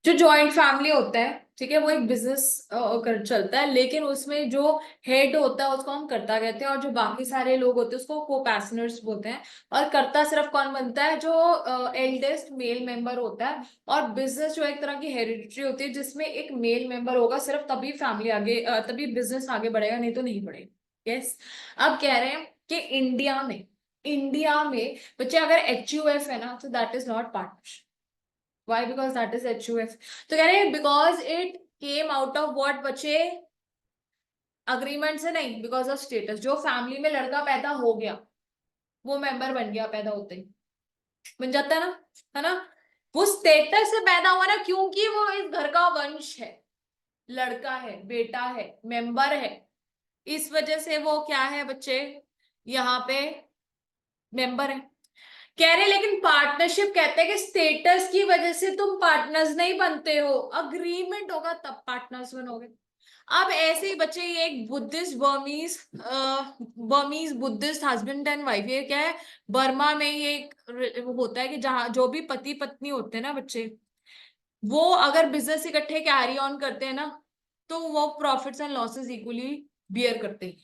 जो जॉइंट फैमिली होता है, ठीक है, वो एक बिजनेस कर चलता है, लेकिन उसमें जो हेड होता है उसको हम कर्ता कहते हैं, और जो बाकी सारे लोग होते हैं उसको को पैशनर्स बोलते हैं। और कर्ता सिर्फ कौन बनता है, जो एल्डेस्ट मेल मेंबर होता है। और बिजनेस जो एक तरह की हेरिडिटरी होती है, जिसमें एक मेल मेंबर होगा सिर्फ, तभी फैमिली आगे तभी बिजनेस आगे बढ़ेगा, नहीं तो नहीं बढ़ेगा। यस, अब कह रहे हैं कि इंडिया में बच्चे अगर HUF है ना, तो that is not partnership. Why? Because that is HUF. तो कह रहे हैं because it came out of what बच्चे, अग्रीमेंट से नहीं, बिकॉज ऑफ स्टेटस। जो फैमिली में लड़का पैदा हो गया वो मेंबर बन गया, पैदा होते ही बन जाता है ना, है ना। वो स्टेटस से पैदा हुआ ना, क्योंकि वो इस घर का वंश है, लड़का है, बेटा है, मेंबर है, इस वजह से वो क्या है बच्चे, यहाँ पे मेंबर है। कह रहे लेकिन पार्टनरशिप कहते हैं कि स्टेटस की वजह से तुम पार्टनर्स नहीं बनते हो, अग्रीमेंट होगा तब पार्टनर्स बनोगे। अब ऐसे ही बच्चे, ये एक Buddhist Burmese Buddhist husband and wife, ये क्या है, बर्मा में ये एक होता है कि जहां जो भी पति पत्नी होते हैं ना बच्चे, वो अगर बिजनेस इकट्ठे कैरी ऑन करते हैं ना, तो वो profits and losses equally bear करते हैं।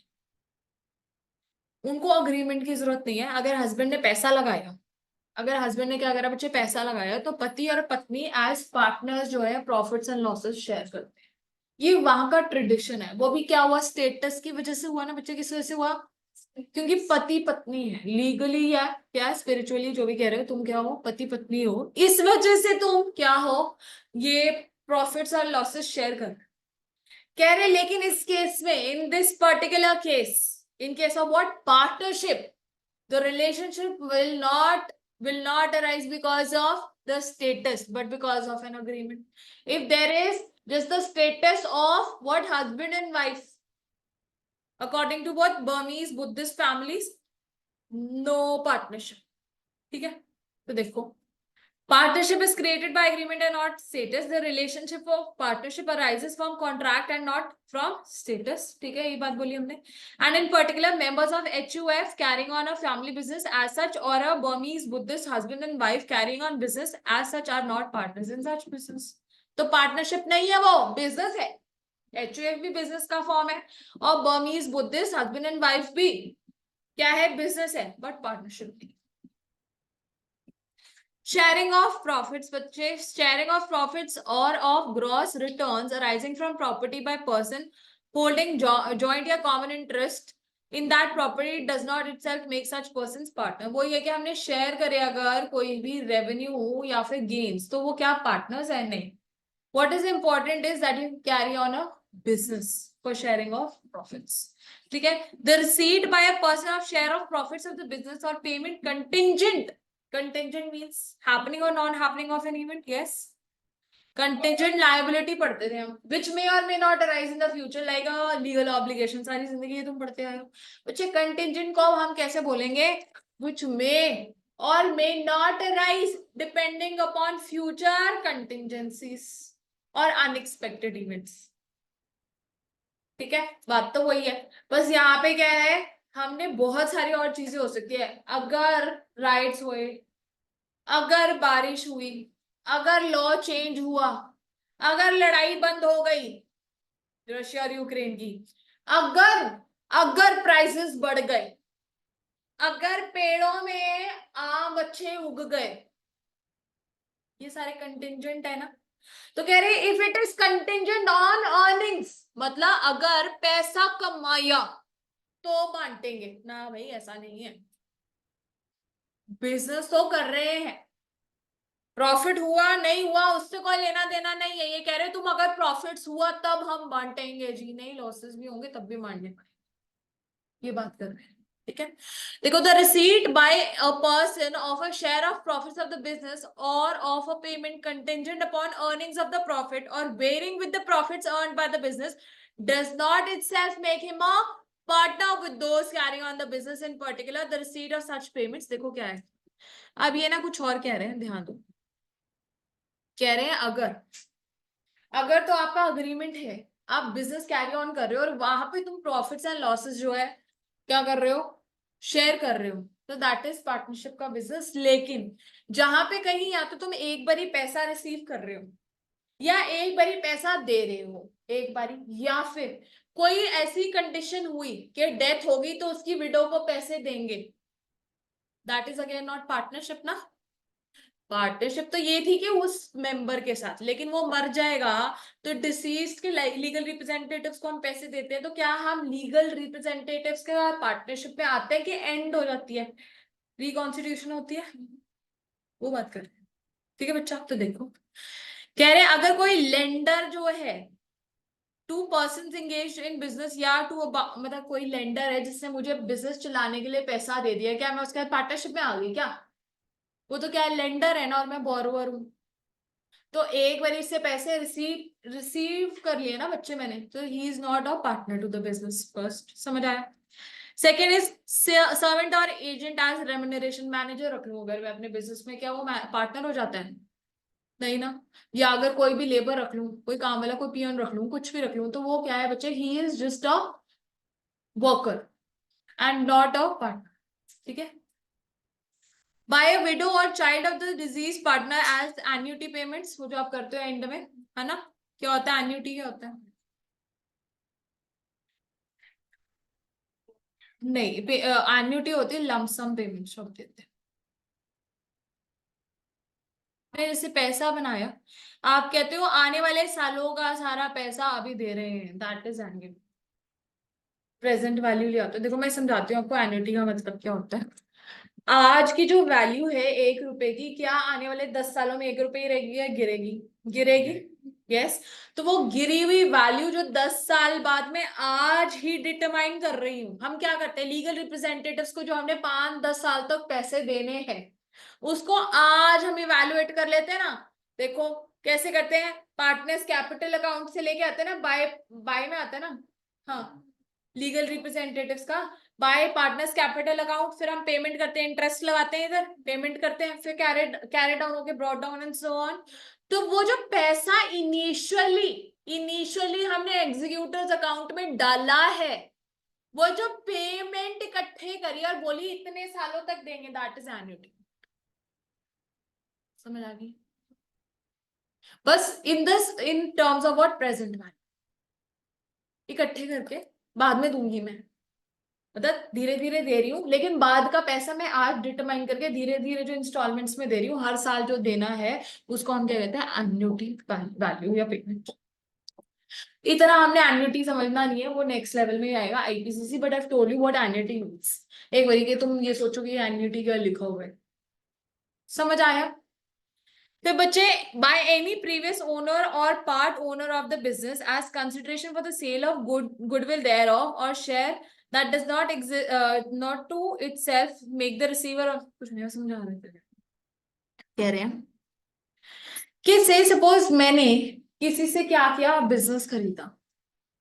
उनको अग्रीमेंट की जरूरत नहीं है। अगर हस्बैंड ने पैसा लगाया, अगर हस्बैंड ने क्या करा बच्चे, पैसा लगाया, तो पति और पत्नी एज पार्टनर्स जो है प्रॉफिट्स एंड लॉसेस शेयर करते हैं। ये वहां का ट्रेडिशन है। वो भी क्या हुआ, स्टेटस की वजह से हुआ ना बच्चे, किस वजह से हुआ, क्योंकि पति पत्नी है लीगली या क्या स्पिरिचुअली, जो भी कह रहे हो तुम, क्या हो, पति पत्नी हो, इस वजह से तुम क्या हो, ये प्रॉफिट्स और लॉसेस शेयर कर। कह रहे लेकिन इस केस में, in this particular case, in case of what, partnership, the relationship will not arise because of the status but because of an agreement. If there is just the status of what, husband and wife, according to what Burmese Buddhist families, no partnership. ठीक है, तो देखो, partnership is created by agreement and not status. The relationship of partnership arises from contract and not from status. ठीक है, ये बात बोली हमने. And in particular, members of HUF carrying on a family business as such, or a Burmese Buddhist husband and wife carrying on business as such, are not partners in such business. तो partnership नहीं है, वो business है. HUF भी business का form है, और Burmese Buddhist husband and wife भी क्या है, business है, but partnership नहीं. Sharing of profits, बच्चे, sharing of profits or of gross returns arising from property by person holding joint या common interest in that property does not itself make such persons partner. वो ये कि हमने share करे अगर कोई भी रेवेन्यू या फिर गेन्स, तो वो क्या पार्टनर्स है, नहीं. What is important is that you carry on a business for sharing of profits. ठीक है, the receipt by a person of share of profits of the business or payment contingent. Contingent means happening or non happening of an event. Yes. Contingent liability पढ़ते थे हम, which may or may not arise in the future, like a legal obligation. सारी जिंदगी ये तुम पढ़ते आए हो बच्चे. contingent को हम कैसे बोलेंगे, which may or may not arise depending upon future contingencies और अनएक्सपेक्टेड इवेंट्स. ठीक है, बात तो वही है, बस यहाँ पे क्या है, हमने बहुत सारी और चीजें हो सकती है. अगर राइट्स हुए, अगर बारिश हुई, अगर लॉ चेंज हुआ, अगर लड़ाई बंद हो गई रशिया और यूक्रेन की, अगर अगर प्राइसेस बढ़ गए, अगर पेड़ों में आम अच्छे उग गए, ये सारे कंटिंजेंट है ना. तो कह रहे if it is contingent on earnings, मतलब अगर पैसा कमाया तो बांटेंगे ना. भाई ऐसा नहीं है, बिजनेस तो कर रहे हैं, प्रॉफिट हुआ नहीं हुआ उससे कोई लेना देना नहीं है. ये कह रहे तुम अगर प्रॉफिट्स हुआ तब हम बांटेंगे जी, नहीं, लॉसेस भी होंगे तब भी बांटने पड़ेंगे. ये बात कर रहे हैं. ठीक है, देखो, the receipt by a person of a share of profits of the business or of a payment contingent upon earnings of the profit or bearing with the profits earned by the business does not itself make him a partner with those carrying on the business. In particular the receipt of such payments. देखो क्या है, अब ये ना कुछ और कह रहे हैं, ध्यान दो. कह रहे हैं अगर अगर तो आपका अग्रीमेंट है, आप बिजनेस कैरी ऑन कर रहे हो और वहां पे तुम प्रॉफिट्स एंड लॉसेस जो है क्या कर रहे हो, शेयर कर रहे हो, तो दैट इज पार्टनरशिप का बिजनेस. लेकिन जहां पे कहीं या तो तुम एक बारी पैसा रिसीव कर रहे हो या एक बारी पैसा दे रहे हो एक बारी, या फिर कोई ऐसी कंडीशन हुई कि डेथ होगी तो उसकी विडो को पैसे देंगे, that is again not partnership ना. पार्टनरशिप तो ये थी कि उस मेंबर के साथ, लेकिन वो मर जाएगा तो डिसीज्ड के लीगल रिप्रेजेंटेटिव्स को हम पैसे देते हैं. तो क्या हम लीगल रिप्रेजेंटेटिव्स के पार्टनरशिप में आते हैं कि एंड हो जाती है, रिकॉन्स्टिट्यूशन होती है, वो बात कर रहे हैं. ठीक है बच्चा, तो देखो कह रहे हैं अगर कोई लेंडर जो है, two person engage in business या टू, मतलब कोई लेंडर है जिसने मुझे बिजनेस चलाने के लिए पैसा दे दिया, क्या मैं उसके पार्टनरशिप में आ गई क्या? वो तो क्या है, लेंडर है ना, और मैं बोरोवर हूँ. तो एक बार इससे पैसे रिसीव कर लिए ना बच्चे मैंने, तो he is not a partner to the business. First समझ आया। सेकेंड इज सर्वेंट और एजेंट एज रेम्युनरेशन। मैनेजर रख लूं अगर मैं अपने बिजनेस में, क्या वो पार्टनर हो जाता है? नहीं ना। या अगर कोई भी लेबर रख लूं, कोई काम वाला, कोई पियन रख लूं, कुछ भी रख लूं, तो वो क्या है बच्चे? He is just a worker and not a partner. ठीक है। बाय अ विडो और child of the deceased partner as annuity payments, वो जो आप करते हो एंड में, है ना? क्या होता है एन्युटी? क्या होता है? नहीं, एन्युटी होती है लमसम पेमेंट्स होती है। आपने जैसे पैसा बनाया, आप कहते हो आने वाले सालों का सारा पैसा अभी दे रहे हैं, that is annuity. Present value ले आते हो। देखो मैं समझाती हूँ आपको एन्युटी का मतलब क्या होता है। आज की जो वैल्यू है 1 रुपए की, क्या आने वाले 10 सालों में 1 रुपए ही रहेगी या गिरेगी? गिरेगी। यस। तो वो गिरी हुई वैल्यू जो 10 साल बाद में आज ही डिटरमाइन कर रही हूँ। हम क्या करते हैं, लीगल रिप्रेजेंटेटिव्स को जो हमने 5-10 साल तक पैसे देने हैं, उसको आज हम इवेलुएट कर लेते हैं ना। देखो कैसे करते हैं, पार्टनर्स कैपिटल अकाउंट से लेके आते हैं ना, बाय बाय में आता है ना। हाँ, लीगल रिप्रेजेंटेटिव्स का बाय पार्टनर्स कैपिटल अकाउंट, फिर हम पेमेंट करते हैं, इंटरेस्ट लगाते हैं, इधर पेमेंट करते हैं, फिर कैरी डाउन होके brought down and so on. तो वो जो पैसा इनिशियली हमने एग्जीक्यूटर्स अकाउंट में डाला है, वो जो पेमेंट इकट्ठे करी और बोली इतने सालों तक देंगे, दैट इज एन्युटी। समझ आ गई? बस in terms of what, present value इकट्ठे करके बाद में दूंगी मैं। मतलब धीरे धीरे दे रही हूँ, लेकिन बाद का पैसा मैं आज डिटरमाइन करके धीरे धीरे जो इंस्टॉलमेंट्स में दे रही हूँ, हर साल जो देना है, उसको हम क्या कहते हैं, एन्युटी वैल्यू या पेमेंट। इतना हमने एन्युटी समझना नहीं है, वो नेक्स्ट लेवल में ही आएगा IPCC. But I told you what annuity means. एक बारी के तुम ये सोचो कि एन्युटी क्या लिखा हुआ है। समझ आया? तो बच्चे, by any previous owner or part owner of the business as consideration for the sale of goodwill thereof or share that does not exist not to itself make the receiver of. कुछ नहीं समझा रहे थे, कह रहे हैं कि से सपोज मैंने किसी से क्या किया, बिजनेस खरीदा,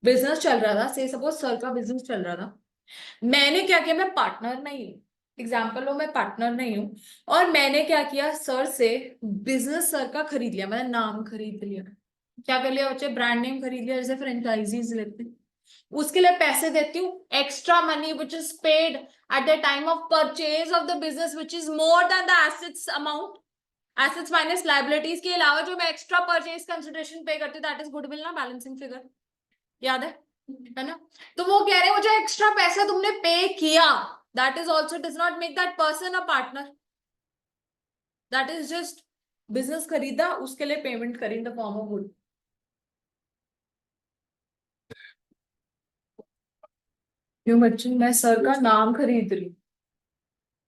बिजनेस चल रहा था, से सपोज सर का बिजनेस चल रहा था, मैंने क्या किया, मैं पार्टनर नहीं हूँ, एग्जाम्पल लो मैं पार्टनर नहीं हूँ, और मैंने क्या किया, सर से बिजनेस सर का खरीद लिया, मैंने नाम खरीद लिया। क्या कर लिया बच्चे, ब्रांड नेम खरीद लिया, जैसे फ्रेंचाइजीज लेते हैं, उसके लिए पैसे देती हूँ, extra money which is paid at the time of purchase of the business which is more than the assets amount, assets minus liabilities के अलावा जो मैं एक्स्ट्रा परचेज कंसिडरेशन पे करती हूँ, दैट इज गुडविल ना, बैलेंसिंग फिगर। याद है ना? तो वो कह रहे हैं वो जो एक्स्ट्रा पैसा तुमने पे किया, that is also does not make that person a partner, that is just business खरीदा, उसके लिए पेमेंट करी in the form of good. क्यों बच्चे, मैं सर का नाम खरीद रही हूँ,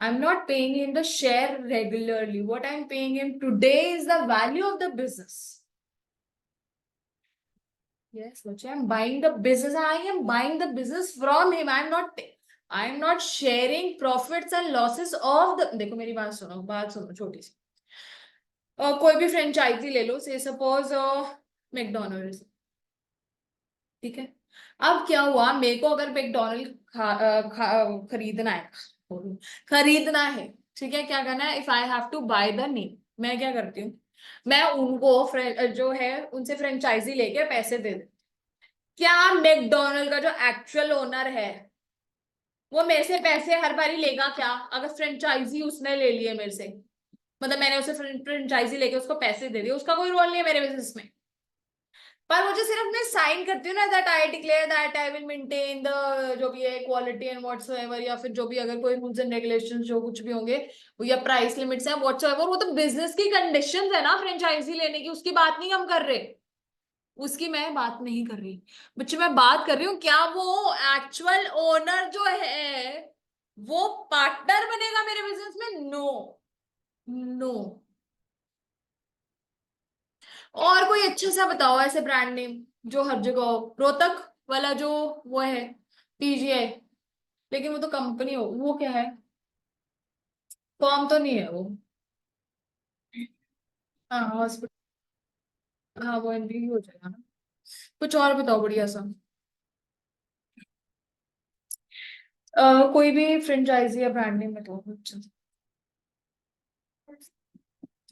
आई am not paying in the share regularly, what I am paying in today is the value of the business. Yes, Vachi, I'm buying the business. I am buying the business from him. I'm not sharing profits and losses of the. देखो मेरी बात सुनो छोटी सी। कोई भी franchise ले लो, से suppose McDonald's, ठीक है। अब क्या हुआ, मेरे को अगर मैकडोनल्ड खरीदना है, ठीक है, क्या करना है, if I have to buy the name, मैं क्या करती हूँ, मैं उनको जो है उनसे फ्रेंचाइजी लेके पैसे दे देती। क्या मैकडोनल्ड का जो एक्चुअल ओनर है, वो मेरे से पैसे हर बारी लेगा क्या, अगर फ्रेंचाइजी उसने ले लिए मेरे से, मतलब मैंने उसे फ्रेंचाइजी लेके उसको पैसे दे दिए, उसका कोई रोल नहीं है मेरे बिजनेस में। पर वो जो सिर्फ मैं साइन करती हूँ ना, that I declare that I will maintain the जो भी है क्वालिटी एंड व्हाटसोएवर, या फिर जो भी अगर कोई रूल्स एंड रेगुलेशंस जो कुछ भी होंगे, या प्राइस लिमिट्स हैं व्हाटसोएवर, वो तो बिजनेस की कंडीशंस है ना फ्रेंचाइजी लेने की, उसकी बात नहीं हम कर रहे, उसकी मैं बात नहीं कर रही बच्चे, मैं बात कर रही हूँ क्या वो एक्चुअल ओनर जो है वो पार्टनर बनेगा मेरे बिजनेस में? No, no. और कोई अच्छा सा बताओ ऐसे ब्रांड नेम जो हर जगह हो, रोहतक वाला जो वो है पीजीआई, लेकिन वो तो कंपनी हो, वो क्या है, फॉर्म तो नहीं है वो। हाँ, हॉस्पिटल। हाँ वो एनपीवी हो जाएगा ना। कुछ और बताओ बढ़िया सा। कोई भी फ्रेंचाइजी या ब्रांड नेम बताओ कुछ।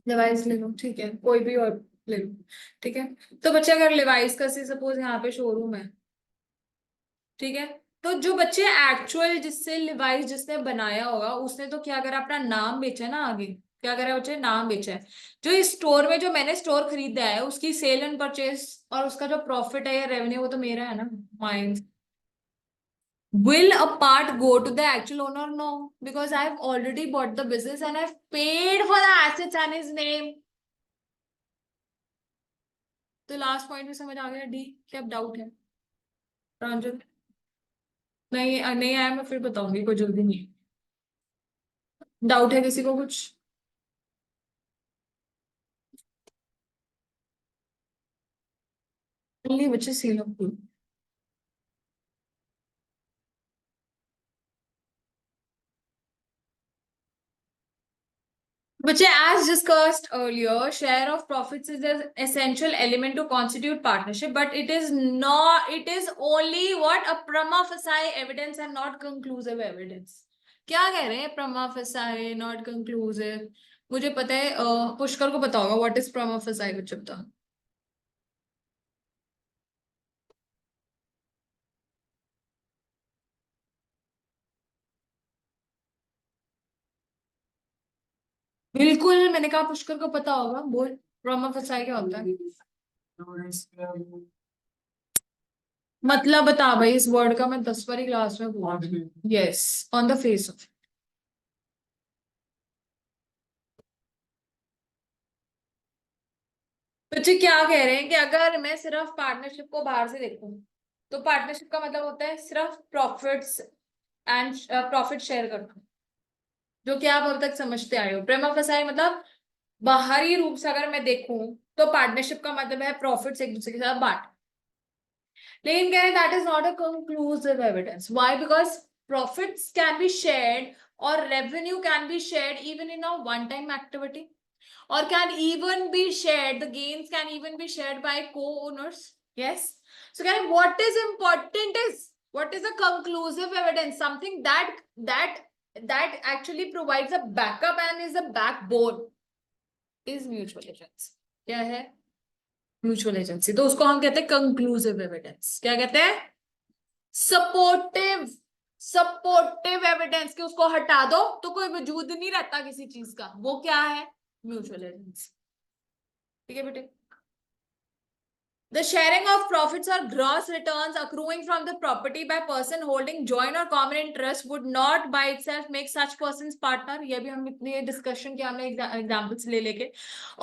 लिवाइस ले लो, ठीक है, कोई भी और ले लो, ठीक है। तो बच्चे अगर लिवाइस का से सपोज यहाँ पे शोरूम है, ठीक है, तो जो बच्चे एक्चुअल जिससे लिवाइस जिसने बनाया होगा उसने तो क्या करा, अपना नाम बेचा ना आगे, क्या करा बच्चे, नाम बेचा है। जो इस स्टोर में जो मैंने स्टोर खरीदा है उसकी सेल एंड परचेज और उसका जो प्रॉफिट है या रेवेन्यू वो तो मेरा है ना, mine. Will a part go to the actual owner? No, because I've already bought the business and I've paid for the assets and his name. तो लास्ट पॉइंट में समझ आ गया, डी क्या डाउट है प्रांजल? नहीं नहीं आया, मैं फिर बताऊंगी, कोई जल्दी नहीं। डाउट है किसी को कुछ? only which is seal of proof. बच्चे as discussed earlier, share of profits is an essential element to constitute partnership, but it is not, it is only what a prima facie evidence and not conclusive evidence. क्या कह रहे हैं prima facie not conclusive? मुझे पता है, पुष्कर को पता होगा what is prima facie, बच्चे बता। बिल्कुल, मैंने कहा पुष्कर को पता होगा, बोल prima facie क्या होता है? मतलब बता भाई, इस वर्ड का मैं 10 बारी क्लास में बोल। Yes, on the face of. बच्चे क्या कह रहे हैं कि अगर मैं सिर्फ पार्टनरशिप को बाहर से देखूं तो पार्टनरशिप का मतलब होता है सिर्फ प्रॉफिट्स एंड प्रॉफिट शेयर करना, जो कि आप अब तक समझते आए हो। प्रेमा फसाई मतलब बाहरी रूप से अगर मैं देखूं तो पार्टनरशिप का मतलब है प्रॉफिट्स एक दूसरे के साथ बांट। लेकिन कह रहे that is not a conclusive evidence. Why? Because profits can be shared or revenue can be shared even in a one time activity, or can even be shared, the gains can even be shared by co-owners. Yes, so kind of what is important is what is a conclusive evidence, something that actually provides a backup and is a backbone, is mutual agency. क्या है? Mutual agency. तो उसको हम कहते हैं conclusive evidence. क्या कहते हैं? Supportive, supportive evidence. कि उसको हटा दो तो कोई वजूद नहीं रहता किसी चीज का, वो क्या है? Mutual agency. ठीक है बेटे। The sharing of profits or gross returns accruing from the property by person holding joint or common interest would not by itself make such persons partner. ये भी हम इतनी डिस्कशन किया हमने एग्जांपल्स ले लेके।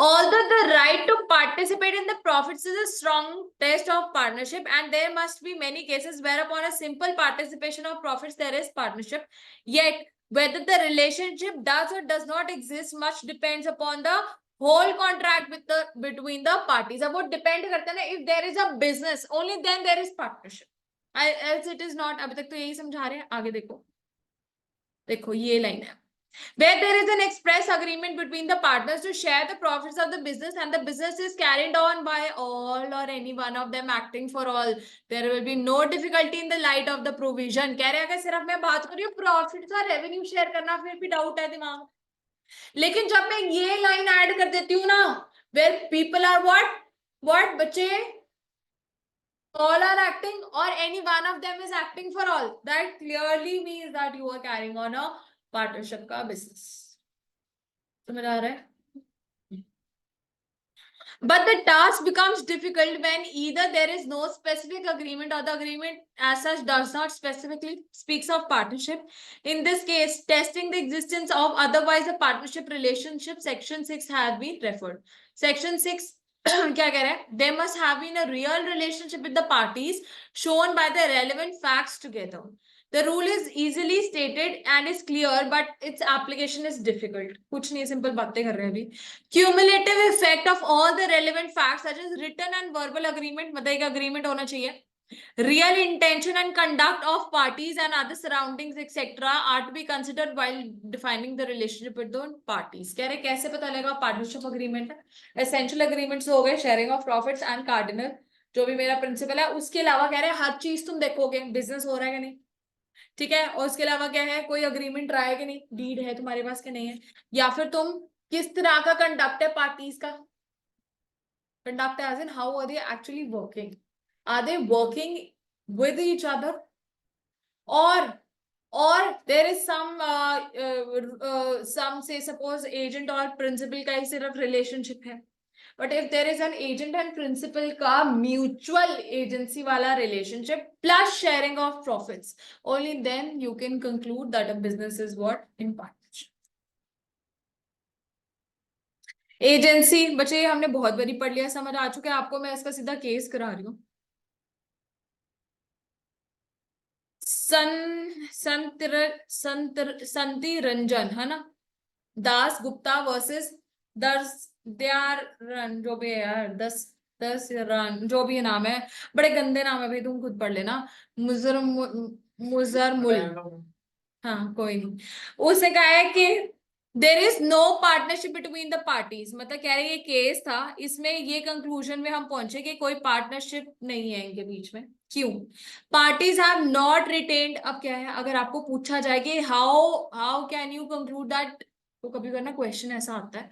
Although the right to participate in the profits is a strong test of partnership, and there must be many cases where upon a simple participation of profits there is partnership. Yet whether the relationship does or does not exist much depends upon the whole contract with between the parties. अब वो depend करता है ना, if there is a business only then there is partnership, else it is not. अभी तक तो यही समझा रहे हैं, आगे देखो, देखो ये लाइन है। Where there is an express agreement between the partners to share the profits of the business and the business is carried on by all or any one of them acting for all, there will be no difficulty in the light of the provision. कह रहे हैं अगर सिर्फ मैं बात कर रही हूँ प्रॉफिट और रेवेन्यू शेयर करना, फिर भी डाउट है दिमाग। लेकिन जब मैं ये लाइन ऐड कर देती हूँ ना, वेर पीपल आर व्हाट बच्चे, all are acting or any one of them is acting for all, that clearly means that you are carrying on a partnership का business। समझ आ रहा है? But the task becomes difficult when either there is no specific agreement or the agreement as such does not specifically speaks of partnership. In this case, testing the existence of otherwise a partnership relationship, section 6 has been referred. Section 6 क्या कह रहा है? There must have been a real relationship with the parties shown by the relevant facts together. The rule is easily stated and is clear, but its application is difficult. कुछ नहीं, simple बातें कर रहे हैं अभी। Cumulative effect of all the relevant facts such as written and verbal agreement, मतलब एक agreement होना चाहिए, Real intention and conduct of parties and other surroundings etc. are to be considered while defining the relationship with the parties. कह रहे कैसे पता लगेगा partnership agreement है? एसेंशियल अग्रीमेंट्स हो गए, sharing of profits and cardinal जो भी मेरा प्रिंसिपल है, उसके अलावा कह रहे हैं हर चीज तुम देखोगे बिजनेस हो रहा है कि नहीं, ठीक है, और उसके अलावा क्या है, कोई अग्रीमेंट रहा है कि नहीं, डीड है तुम्हारे पास कि नहीं है, या फिर तुम किस तरह का कंडक्ट है पार्टीज का, conduct as in how are they actually working, are they working with each other, or there is some say suppose agent और principal का ही सिर्फ relationship है, but if there is an agent and principal का mutual agency वाला relationship plus sharing of profits, only then you can conclude that a business is what in partnership. Agency बच्चे हमने बहुत बारी पढ़ लिया, समझ आ चुका है आपको, मैं इसका सीधा केस करा रही हूँ। संति रंजन है ना, दास गुप्ता वर्सेस दयारन जो भी है यार, दस रन जो भी नाम है, बड़े गंदे नाम है भाई, तुम खुद पढ़ लेना। मुजरमुल, हाँ कोई नहीं। उसने कहा है कि there is no partnership between the parties, मतलब कह रहे ये केस था, इसमें ये कंक्लूजन में हम पहुंचे कि कोई पार्टनरशिप नहीं है इनके बीच में। क्यों? पार्टीज हैव नॉट रिटेन्ड, अब क्या है, अगर आपको पूछा जाए कि how can you conclude that, तो कभी करना क्वेश्चन ऐसा आता है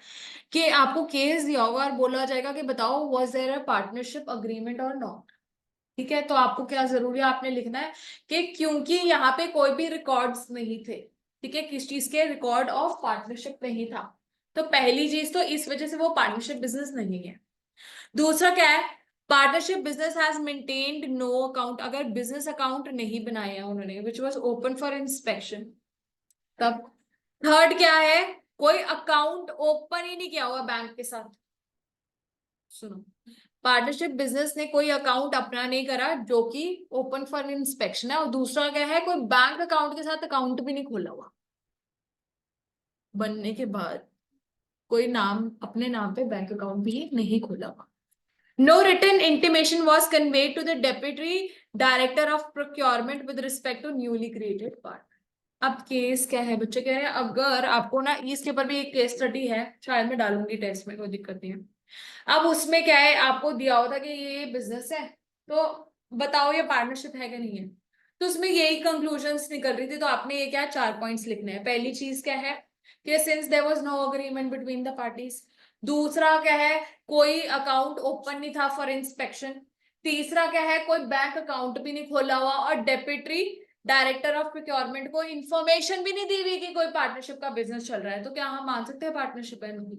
कि आपको केस दिया होगा और बोला जाएगा कि बताओ was there a partnership agreement और नॉट, ठीक है, तो आपको क्या जरूरी है, आपने लिखना है कि क्योंकि यहाँ पे कोई भी रिकॉर्ड्स नहीं थे, ठीक है, किस चीज के, रिकॉर्ड ऑफ पार्टनरशिप नहीं था, तो पहली चीज तो इस वजह से वो पार्टनरशिप बिजनेस नहीं है। दूसरा क्या है, partnership business has maintained no account, अगर बिजनेस अकाउंट नहीं बनाया उन्होंने which was open for inspection, तब। थर्ड क्या है, कोई अकाउंट ओपन ही नहीं किया हुआ बैंक के साथ, सुनो, पार्टनरशिप बिजनेस ने कोई अकाउंट अपना नहीं करा जो कि ओपन फॉर इंस्पेक्शन है, और दूसरा क्या है, कोई बैंक अकाउंट के साथ अकाउंट भी नहीं खोला हुआ बनने के बाद, कोई नाम अपने नाम पे बैंक अकाउंट भी नहीं खोला हुआ। No written intimation was conveyed to the deputy director of procurement with respect to newly created part. अब केस क्या है, बच्चे कह रहे हैं अगर आपको ना इसके ऊपर भी एक केस स्टडी है, शायद मैं डालूंगी टेस्ट में, कोई दिक्कत नहीं है। अब उसमें क्या है, आपको दिया होता कि ये बिजनेस है, तो बताओ ये पार्टनरशिप है कि नहीं है, तो उसमें यही कंक्लूजन्स निकल रही थी, तो आपने ये क्या 4 पॉइंट्स लिखने हैं। पहली चीज क्या है कि since there was no agreement between the parties. दूसरा क्या है, कोई अकाउंट ओपन नहीं था फॉर इंस्पेक्शन। तीसरा क्या है, कोई बैंक अकाउंट भी नहीं खोला हुआ, और डेप्यूटी डायरेक्टर ऑफ प्रोक्योरमेंट को इंफॉर्मेशन भी नहीं दी हुई कि कोई पार्टनरशिप का बिजनेस चल रहा है, तो क्या हम मान सकते हैं पार्टनरशिप है? नहीं।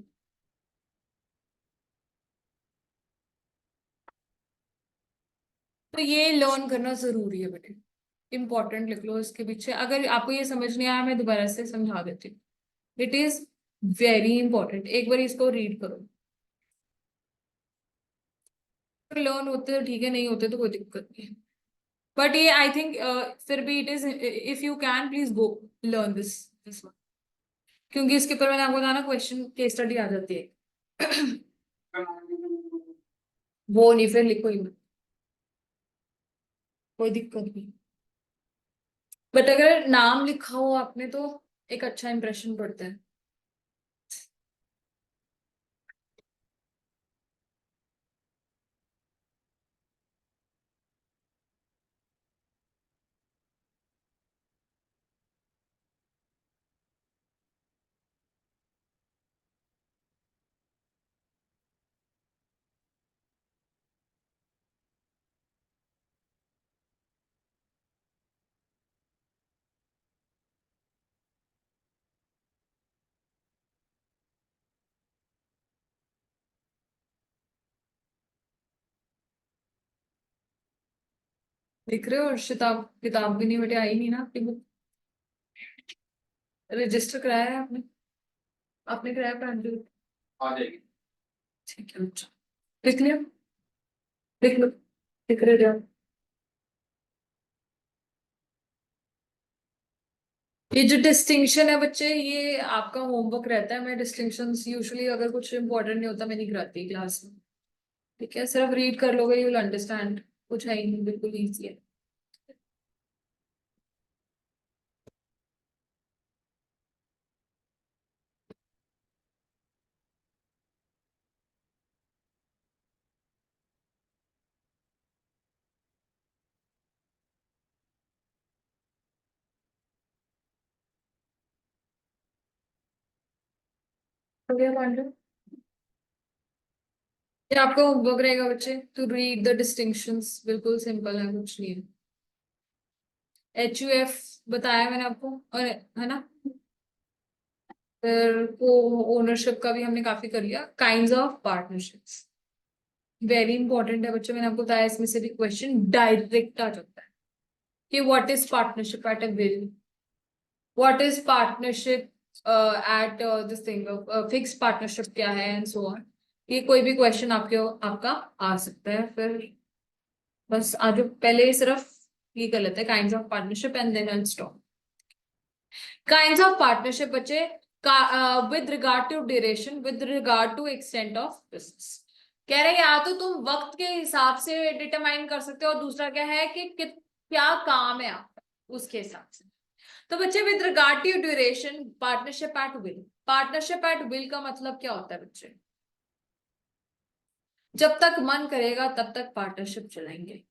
तो ये लर्न करना जरूरी है बेटे, इंपॉर्टेंट लिख लो इसके पीछे, अगर आपको ये समझ नहीं आया मैं दोबारा से समझा देती हूँ, इट इज वेरी इंपॉर्टेंट, एक बार इसको रीड करो, लर्न होते तो ठीक है, नहीं होते तो कोई दिक्कत नहीं है, बट ये आई थिंक फिर भी it is, if you can please go learn this one, क्योंकि इसके ऊपर मैंने आपको बताया ना क्वेश्चन केस स्टडी आ जाती है। वो नहीं, फिर लिखो ही मत, कोई दिक्कत नहीं, बट अगर नाम लिखा हो आपने तो एक अच्छा इंप्रेशन पड़ता है। लिख रहे हो, और किताब किताब भी नहीं बेटे, आई नहीं ना आपकी बुक, रजिस्टर कराया है आपने? आपने कराया प्रांजल? आ जाएगी, ठीक है अच्छा, लिख लिया, लिख लो, लिख रहे जाओ। ये जो डिस्टिंक्शन है बच्चे, ये आपका होमवर्क रहता है, मैं डिस्टिंक्शंस यूजुअली अगर कुछ इंपॉर्टेंट नहीं होता मैं नहीं कराती क्लास में, ठीक है, सिर्फ रीड कर लोगे, यू विल अंडरस्टैंड कुछ है ही नहीं, बिल्कुल इजी है। हो गया पांडु? ये आपका होमवर्क रहेगा बच्चे, टू रीड द डिस्टिंक्शंस, बिल्कुल सिंपल है, कुछ नहीं है। HUF बताया मैंने आपको, और है ना, फिर को ओनरशिप का भी हमने काफी कर लिया। Kinds of partnerships very important है बच्चे, मैंने आपको बताया इसमें से भी क्वेश्चन डायरेक्ट आ जाता है कि what is partnership at a will, what is partnership at this thing, fix partnership क्या है, एंड सो ऑन। ये कोई भी क्वेश्चन आपका आ सकता है। फिर बस आज पहले सिर्फ ये कर लेते हैं kinds of partnership and then I stop. Kinds of partnership बच्चे, with regard to duration, with regard to extent of business. कह रहे हैं या तो तुम वक्त के हिसाब से डिटरमाइन कर सकते हो, और दूसरा क्या है कि क्या काम है आपका, उसके हिसाब से। तो बच्चे with regard to duration, partnership at will. Partnership at will का मतलब क्या होता है बच्चे? जब तक मन करेगा तब तक पार्टनरशिप चलाएंगे,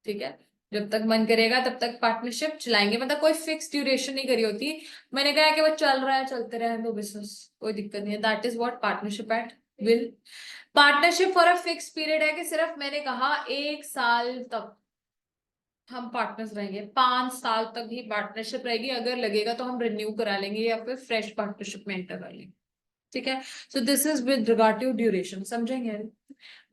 ठीक है। जब तक मन करेगा तब तक पार्टनरशिप चलाएंगे, मतलब कोई फिक्स ड्यूरेशन नहीं करी होती। मैंने कहा कि वो चल रहा है, चलते रहे दो बिजनेस, कोई दिक्कत नहीं है। That is what partnership at will. Partnership for a fix period है कि सिर्फ मैंने कहा 1 साल तक हम पार्टनर्स रहेंगे, 5 साल तक ही पार्टनरशिप रहेगी, अगर लगेगा तो हम रिन्यू करा लेंगे या फिर फ्रेश पार्टनरशिप में एंटर कर लेंगे, ठीक है। So this is with regard to duration, समझेंगे।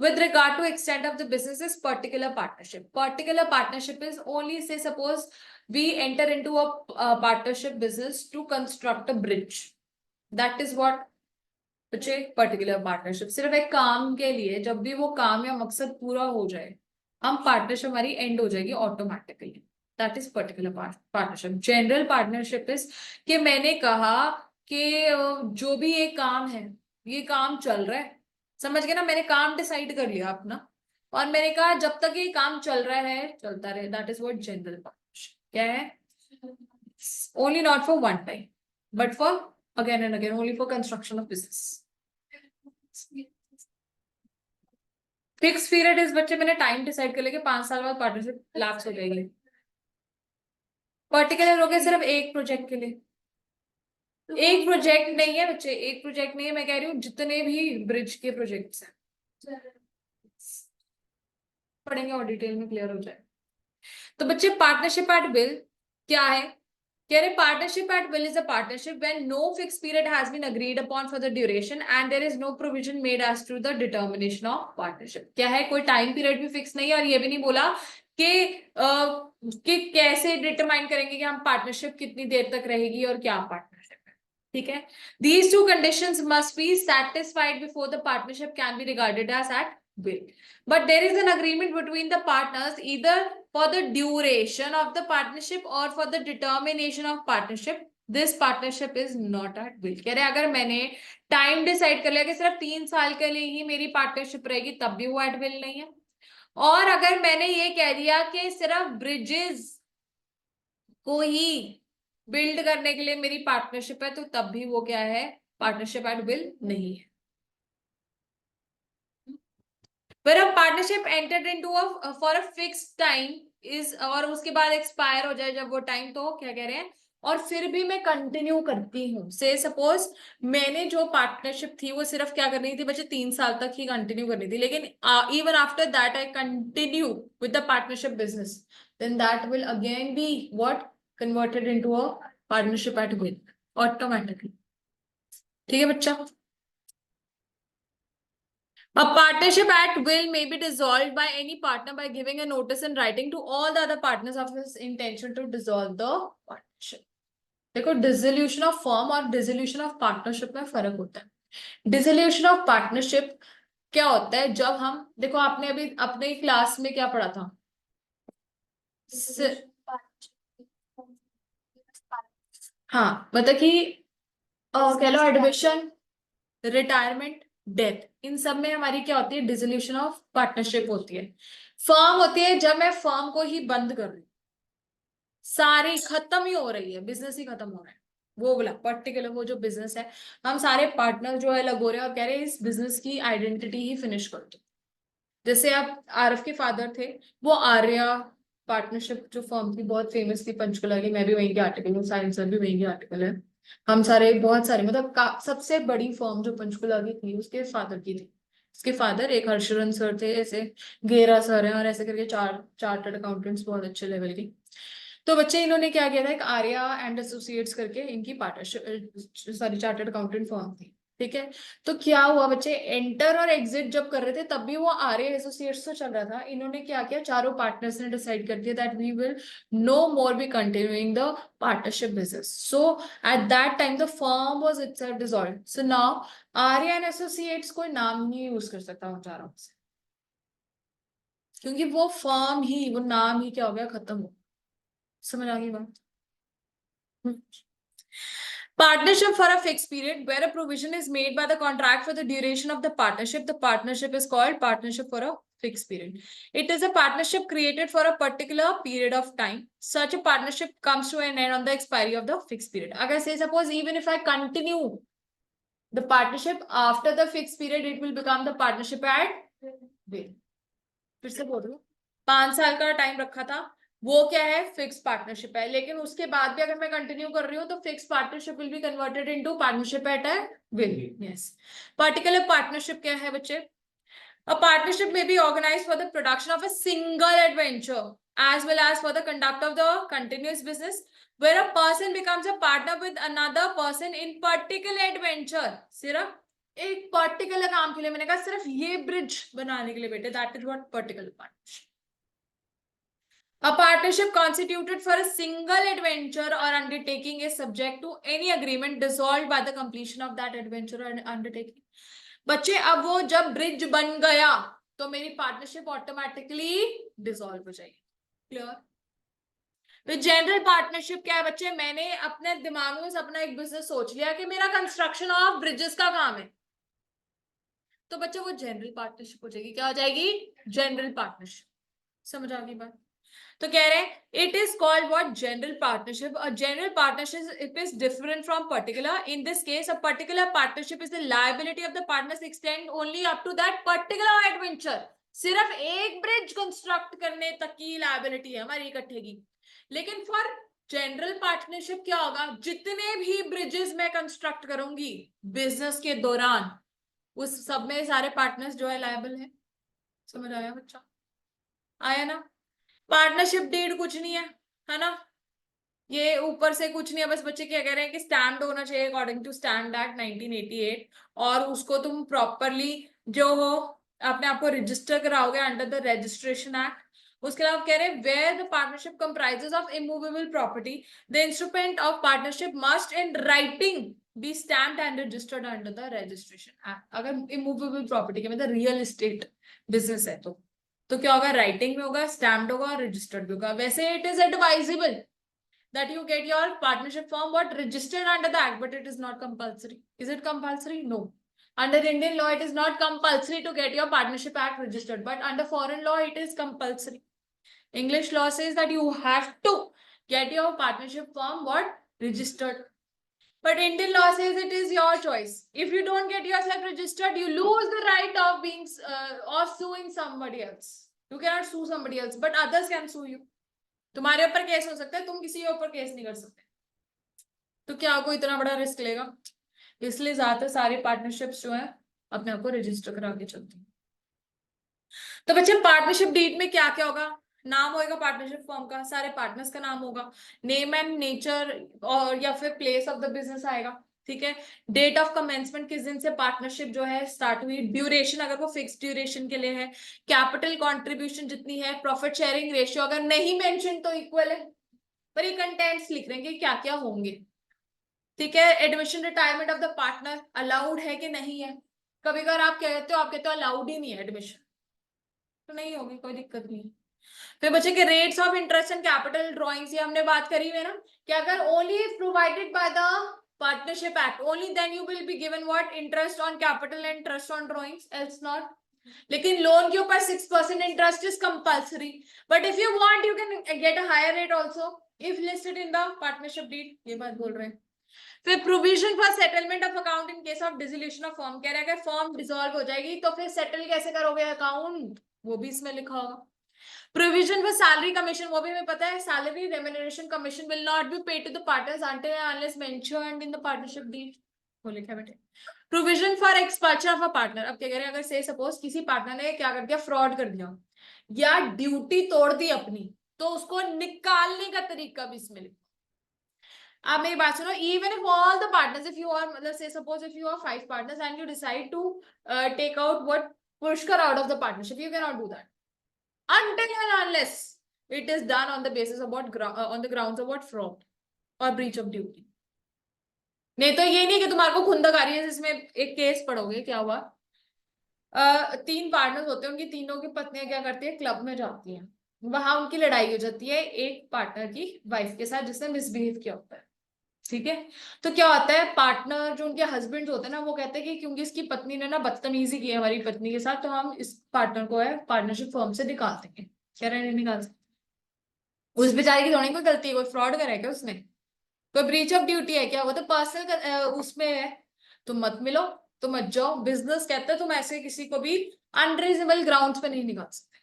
With regard to extent of the business is particular partnership. Particular partnership is only, say suppose we enter into a partnership business to construct a bridge. That is what बच्चे particular partnership। सिर्फ एक काम के लिए, जब भी वो काम या मकसद पूरा हो जाए, हम पार्टनरशिप हमारी एंड हो जाएगी automatically. That is particular partnership. General partnership is कि मैंने कहा कि जो भी ये काम है, ये काम चल रहा है, समझ गए ना, मैंने काम डिसाइड कर लिया अपना, और मैंने कहा जब तक ये काम चल रहा है चलता रहे। That is what general partnership. क्या है? Only not for one time but for again and again, only for construction of business. Fix period इस बच्चे मैंने टाइम डिसाइड कर लिया कि 5 साल बाद पार्टनरशिप लैप्स हो जाएगी। पर्टिकुलर हो गया सिर्फ एक प्रोजेक्ट के लिए। एक प्रोजेक्ट नहीं है बच्चे, एक प्रोजेक्ट नहीं है, मैं कह रही हूँ जितने भी ब्रिज के प्रोजेक्ट्स हैं, पढ़ेंगे और डिटेल में क्लियर हो जाए। तो बच्चे पार्टनरशिप एट विल क्या है? कह रहे partnership at will is a partnership when no fix period has been agreed upon for the duration and there is no provision made as to the determination of partnership. क्या है? कोई time period भी fix नहीं है, और ये भी नहीं बोला कि कैसे डिटरमाइन करेंगे कि हम पार्टनरशिप कितनी देर तक रहेगी और क्या पार्टनरशिप है, ठीक है। These two conditions must be satisfied before the partnership can be regarded as at will. But there is an agreement between the partners either for the duration of the partnership or for the determination of partnership. This partnership is not at will. कह रहे अगर मैंने time decide कर लिया कि सिर्फ 3 साल के लिए ही मेरी पार्टनरशिप रहेगी, तब भी वो एट विल नहीं है। और अगर मैंने ये कह दिया कि सिर्फ ब्रिजेस को ही बिल्ड करने के लिए मेरी पार्टनरशिप है, तो तब भी वो क्या है? पार्टनरशिप एट विल नहीं है। Where a partnership entered into a for a fixed time is, और उसके बाद एक्सपायर हो जाए जब वो टाइम, तो क्या कह रहे हैं? और फिर भी मैं कंटिन्यू करती हूँ। से सपोज मैंने जो पार्टनरशिप थी वो सिर्फ क्या करनी थी बच्चे? 3 साल तक ही कंटिन्यू करनी थी, लेकिन even after that I continue with the partnership business, then that will again be what? Converted into a partnership at will automatically, ठीक है बच्चा। A partnership at will may be dissolved by any partner by giving a notice in writing to all the other partners of his intention to dissolve the partnership. देखो, dissolution of firm और dissolution of partnership में फर्क होता है। Dissolution of partnership क्या होता है? जब हम, देखो आपने अभी अपने क्लास में क्या पढ़ा था? हाँ, मतलब कि कह लो एडमिशन, रिटायरमेंट, डेथ, इन सब में हमारी क्या होती है? डिसोल्यूशन ऑफ पार्टनरशिप होती है। फर्म होती है जब मैं फर्म को ही बंद कर रही हूँ, सारी खत्म ही हो रही है, बिजनेस ही खत्म हो रहा है, वो बोला पर्टिकुलर वो जो बिजनेस है, हम सारे पार्टनर जो है लग हो रहे हैं और कह रहे हैं इस बिजनेस की आइडेंटिटी ही फिनिश कर दो। जैसे आप आरफ के फादर थे, वो आर्या पार्टनरशिप जो फर्म थी बहुत फेमस थी पंचकुला की, मैं भी वहीं के आर्टिकल हूँ, साइंस सर भी वहीं के आर्टिकल है, हम सारे बहुत सारे मतलब सबसे बड़ी फर्म जो पंचकुला की थी उसके फादर की थी। उसके फादर एक हर्षरन सर थे, ऐसे गेरा सर हैं और ऐसे करके चार्टर्ड अकाउंटेंट्स बहुत अच्छे लेवल की। तो बच्चे इन्होंने क्या किया था, एक आर्या एंड एसोसिएट्स करके इनकी partnership sorry chartered accountant firm थी, ठीक है। तो क्या हुआ बच्चे, एंटर और एग्जिट जब कर रहे थे तब भी वो आर्या एसोसिएट्स से चल रहा था, इन्होंने क्या किया, चारों पार्टनर्स ने डिसाइड कर दिया that we will no more be continuing the partnership business. So at that time the firm was itself dissolved. So now Arya and associates कोई नाम नहीं यूज कर सकता उन चारों में से, क्योंकि वो फर्म ही, वो नाम ही क्या हो गया, खत्म हो। समझ आ गई बात? Partnership for a fixed period, where a provision is made by the contract for the duration of the partnership. The partnership is called partnership for a fixed period. It is a partnership created for a particular period of time. Such a partnership comes to an end on the expiry of the fixed period. Agar say suppose even if I continue the partnership after the fixed period, it will become the partnership at will. फिर से बोल रही हूँ, 5 साल का time रखा था, वो क्या है, फिक्स पार्टनरशिप है, लेकिन उसके बाद भी अगर मैं कंटिन्यू कर रही हूँ तो fix partnership will be converted into partnership at A will. Yes, particular partnership क्या है बच्चे, a partnership may be organized for the production of a single adventure as well as for the conduct of the continuous business, where a person becomes a partner with another person in particular adventure। सिर्फ एक particular काम के लिए, मैंने कहा सिर्फ ये bridge बनाने के लिए बेटे, that is what particular partnership. A partnership constituted for a single adventure or undertaking is subject to any agreement dissolved by the completion of that adventure or undertaking। बच्चे अब वो जब ब्रिज बन गया तो मेरी पार्टनरशिप ऑटोमेटिकली डिसॉल्व हो जाएगी। क्लियर? तो जनरल पार्टनरशिप क्या है बच्चे, मैंने अपने दिमाग में अपना एक बिजनेस सोच लिया कि मेरा कंस्ट्रक्शन ऑफ ब्रिजेस का काम है, तो बच्चे वो जनरल पार्टनरशिप हो जाएगी। क्या हो जाएगी? General partnership. समझ आ गई बात? तो कह रहे हैं it is called what, general partnership. A general partnership it is different from particular. In this case a particular partnership is the liability of the partners extend only up to that particular adventure. सिर्फ एक bridge construct करने तक की liability है हमारी इकट्ठे की। लेकिन फॉर जनरल पार्टनरशिप क्या होगा, जितने भी ब्रिजेस मैं कंस्ट्रक्ट करूंगी बिजनेस के दौरान, उस सब में सारे पार्टनर्स जो है लायबल है। समझ आया बच्चा? आया ना? पार्टनरशिप डीड कुछ नहीं है ना, ये ऊपर से कुछ नहीं है, बस बच्चे क्या कह रहे हैं कि स्टैम्प्ड होना चाहिए अकॉर्डिंग टू स्टैम्प एक्ट 1988, और उसको तुम प्रॉपरली जो हो अपने आप को रजिस्टर कराओगे अंडर द रजिस्ट्रेशन एक्ट। उसके अलावा कह रहे हैं where the partnership comprises of immovable property, the instrument of partnership must in writing be stamped and registered under the registration act. अगर इमूवेबल प्रॉपर्टी के मतलब रियल एस्टेट बिजनेस है तो क्या होगा, राइटिंग में होगा, स्टैम्प्ड होगा और रजिस्टर्ड भी होगा। वैसे it is advisable that you get your partnership form what registered under the act, but it is not compulsory. Is it compulsory? No. Under Indian law it is not compulsory to get your partnership act registered, but under foreign law it is compulsory. English law says that you have to get your partnership form what registered, but Indian law says it is your choice. If you don't get yourself registered, you lose the right of being of suing somebody else. You cannot sue somebody else, but others can sue you. तुम्हारे ऊपर case हो सकता है, तुम किसी के ऊपर case नहीं कर सकते। तो क्या कोई इतना बड़ा रिस्क लेगा? इसलिए ज्यादातर सारी पार्टनरशिप्स जो है अपने आप को रजिस्टर करा के चलती है। तो बच्चे पार्टनरशिप डीड में क्या क्या होगा, नाम होगा पार्टनरशिप फॉर्म का, सारे पार्टनर्स का नाम होगा, नेम एंड नेचर और या फिर प्लेस ऑफ द बिजनेस आएगा, ठीक है। डेट ऑफ कमेंसमेंट किस दिन से पार्टनरशिप जो है स्टार्ट हुई, ड्यूरेशन अगर वो फिक्स ड्यूरेशन के लिए है, कैपिटल कंट्रीब्यूशन जितनी है, प्रॉफिट शेयरिंग रेशियो अगर नहीं मेंशन तो इक्वल है, पर ये कंटेंट्स लिख रहे हैं कि क्या क्या होंगे, ठीक है। Admission retirement of the partner allowed है कि नहीं है, कभी कभार आप कहते हो अलाउड ही नहीं है एडमिशन, तो नहीं होगी, कोई दिक्कत नहीं। फिर बच्चे के rates of interest and capital drawings, ये हमने बात करी हुई है ना कि अगर only provided by the partnership act only then you will be given what, interest on capital and interest on drawings, else not. लेकिन लोन के ऊपर 6% interest is compulsory, but if you want you can get a higher rate also if listed in the partnership deed. ये बात बोल रहे हैं। फिर provision for settlement of account in case of dissolution of firm, कह रहा है कि फर्म डिसॉल्व हो जाएगी तो फिर सेटल कैसे करोगे अकाउंट, वो भी इसमें लिखा होगा। प्रोविजन फॉर सैलरी कमीशन, वो भी हमें पता है, salary remuneration commission will not be paid to the partners until and unless mentioned in the partnership deed, वो लिखा है बेटे। Provision for expulsion of a partner, अब क्या कह रहे हैं, अगर से सपोज किसी पार्टनर ने क्या कर दिया, फ्रॉड कर दिया या ड्यूटी तोड़ दी अपनी, तो उसको निकालने का तरीका भी इसमें लिखा। आप मेरी बात सुनो, even if all the partners, if you are, मतलब से suppose if you are 5 partners and you decide to take out what Pushkar out of the partnership, you cannot do that until and unless it is done on the basis of what on the grounds of what fraud or breach of duty। नहीं तो ये नहीं कि तुम्हारे को खुंदकारी है, जिसमें एक केस पढ़ोगे क्या हुआ, 3 पार्टनर्स होते हैं, उनकी तीनों की पत्नियां क्या करती है, क्लब में जाती हैं, वहां उनकी लड़ाई हो जाती है एक पार्टनर की वाइफ के साथ जिसने मिसबिहेव किया होता है, ठीक है। तो क्या होता है, पार्टनर जो उनके हस्बैंड होते हैं ना, वो कहते हैं कि क्योंकि इसकी पत्नी ने ना बदतमीजी की है हमारी पत्नी के साथ, तो हम इस पार्टनर को है पार्टनरशिप फर्म से निकाल देंगे। कह रहे हैं नहीं निकाल सकते, उस बेचारे की थोड़ी कोई गलती है, कोई फ्रॉड करा है क्या उसने, कोई ब्रीच ऑफ ड्यूटी है क्या, वो तो पर्सनल उसमें है। तुम मत मिलो, तुम मत जाओ, बिजनेस कहता है तुम ऐसे किसी को भी अनरीजनेबल ग्राउंड्स पे नहीं निकाल सकते।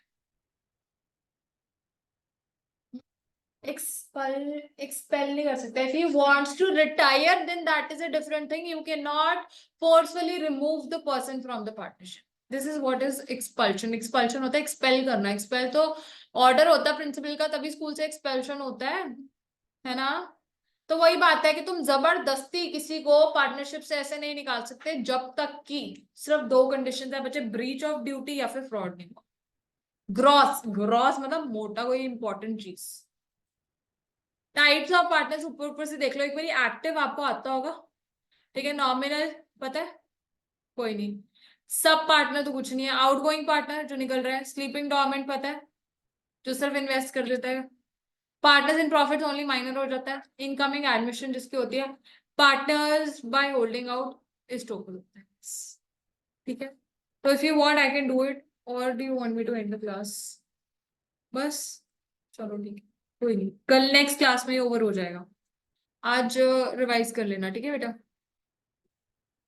एक्सपेल नहीं कर सकते। If he wants to retire, then that is a different thing. You cannot forcefully remove the person from the partnership. This is what is expulsion. Expulsion होता है expel करना। expel तो order होता है प्रिंसिपल का, तभी स्कूल से expulsion होता है ना। तो वही बात है कि तुम जबरदस्ती किसी को पार्टनरशिप से ऐसे नहीं निकाल सकते जब तक कि सिर्फ 2 कंडीशन है बच्चे, ब्रीच ऑफ ड्यूटी या फिर फ्रॉड नहीं हो। ग्रॉस, ग्रॉस मतलब मोटा कोई इंपॉर्टेंट चीज। टाइप्स ऑफ पार्टनर्स ऊपर ऊपर से देख लो एक बार, एक्टिव आपको आता होगा, ठीक है। नॉमिनल पता है, कोई नहीं। सब पार्टनर तो कुछ नहीं है। आउटगोइंग पार्टनर जो निकल रहा है। स्लीपिंग डोरमेंट पता है, जो सिर्फ इन्वेस्ट कर लेता है। Partners in profit only minor हो जाता है। इनकमिंग एडमिशन जिसकी होती है। पार्टनर्स बाय होल्डिंग आउट इस टोटल होता है, ठीक है। तो if you want I can do it, or do you want me to end the class? बस चलो ठीक है, कोई नहीं, कल नेक्स्ट क्लास में ओवर हो जाएगा। आज रिवाइज कर लेना, ठीक है बेटा।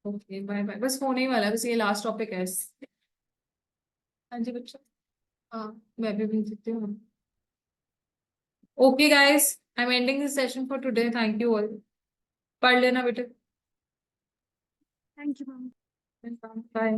ओके बाय बाय, बस होने ही वाला है, बस ये लास्ट टॉपिक है। हाँ जी बच्चा, हाँ मैं भी भेज सकती हूँ। Okay guys, I am ending this session for today, thank you all. पढ़ लेना बेटे, थैंक यू मैम। बाय।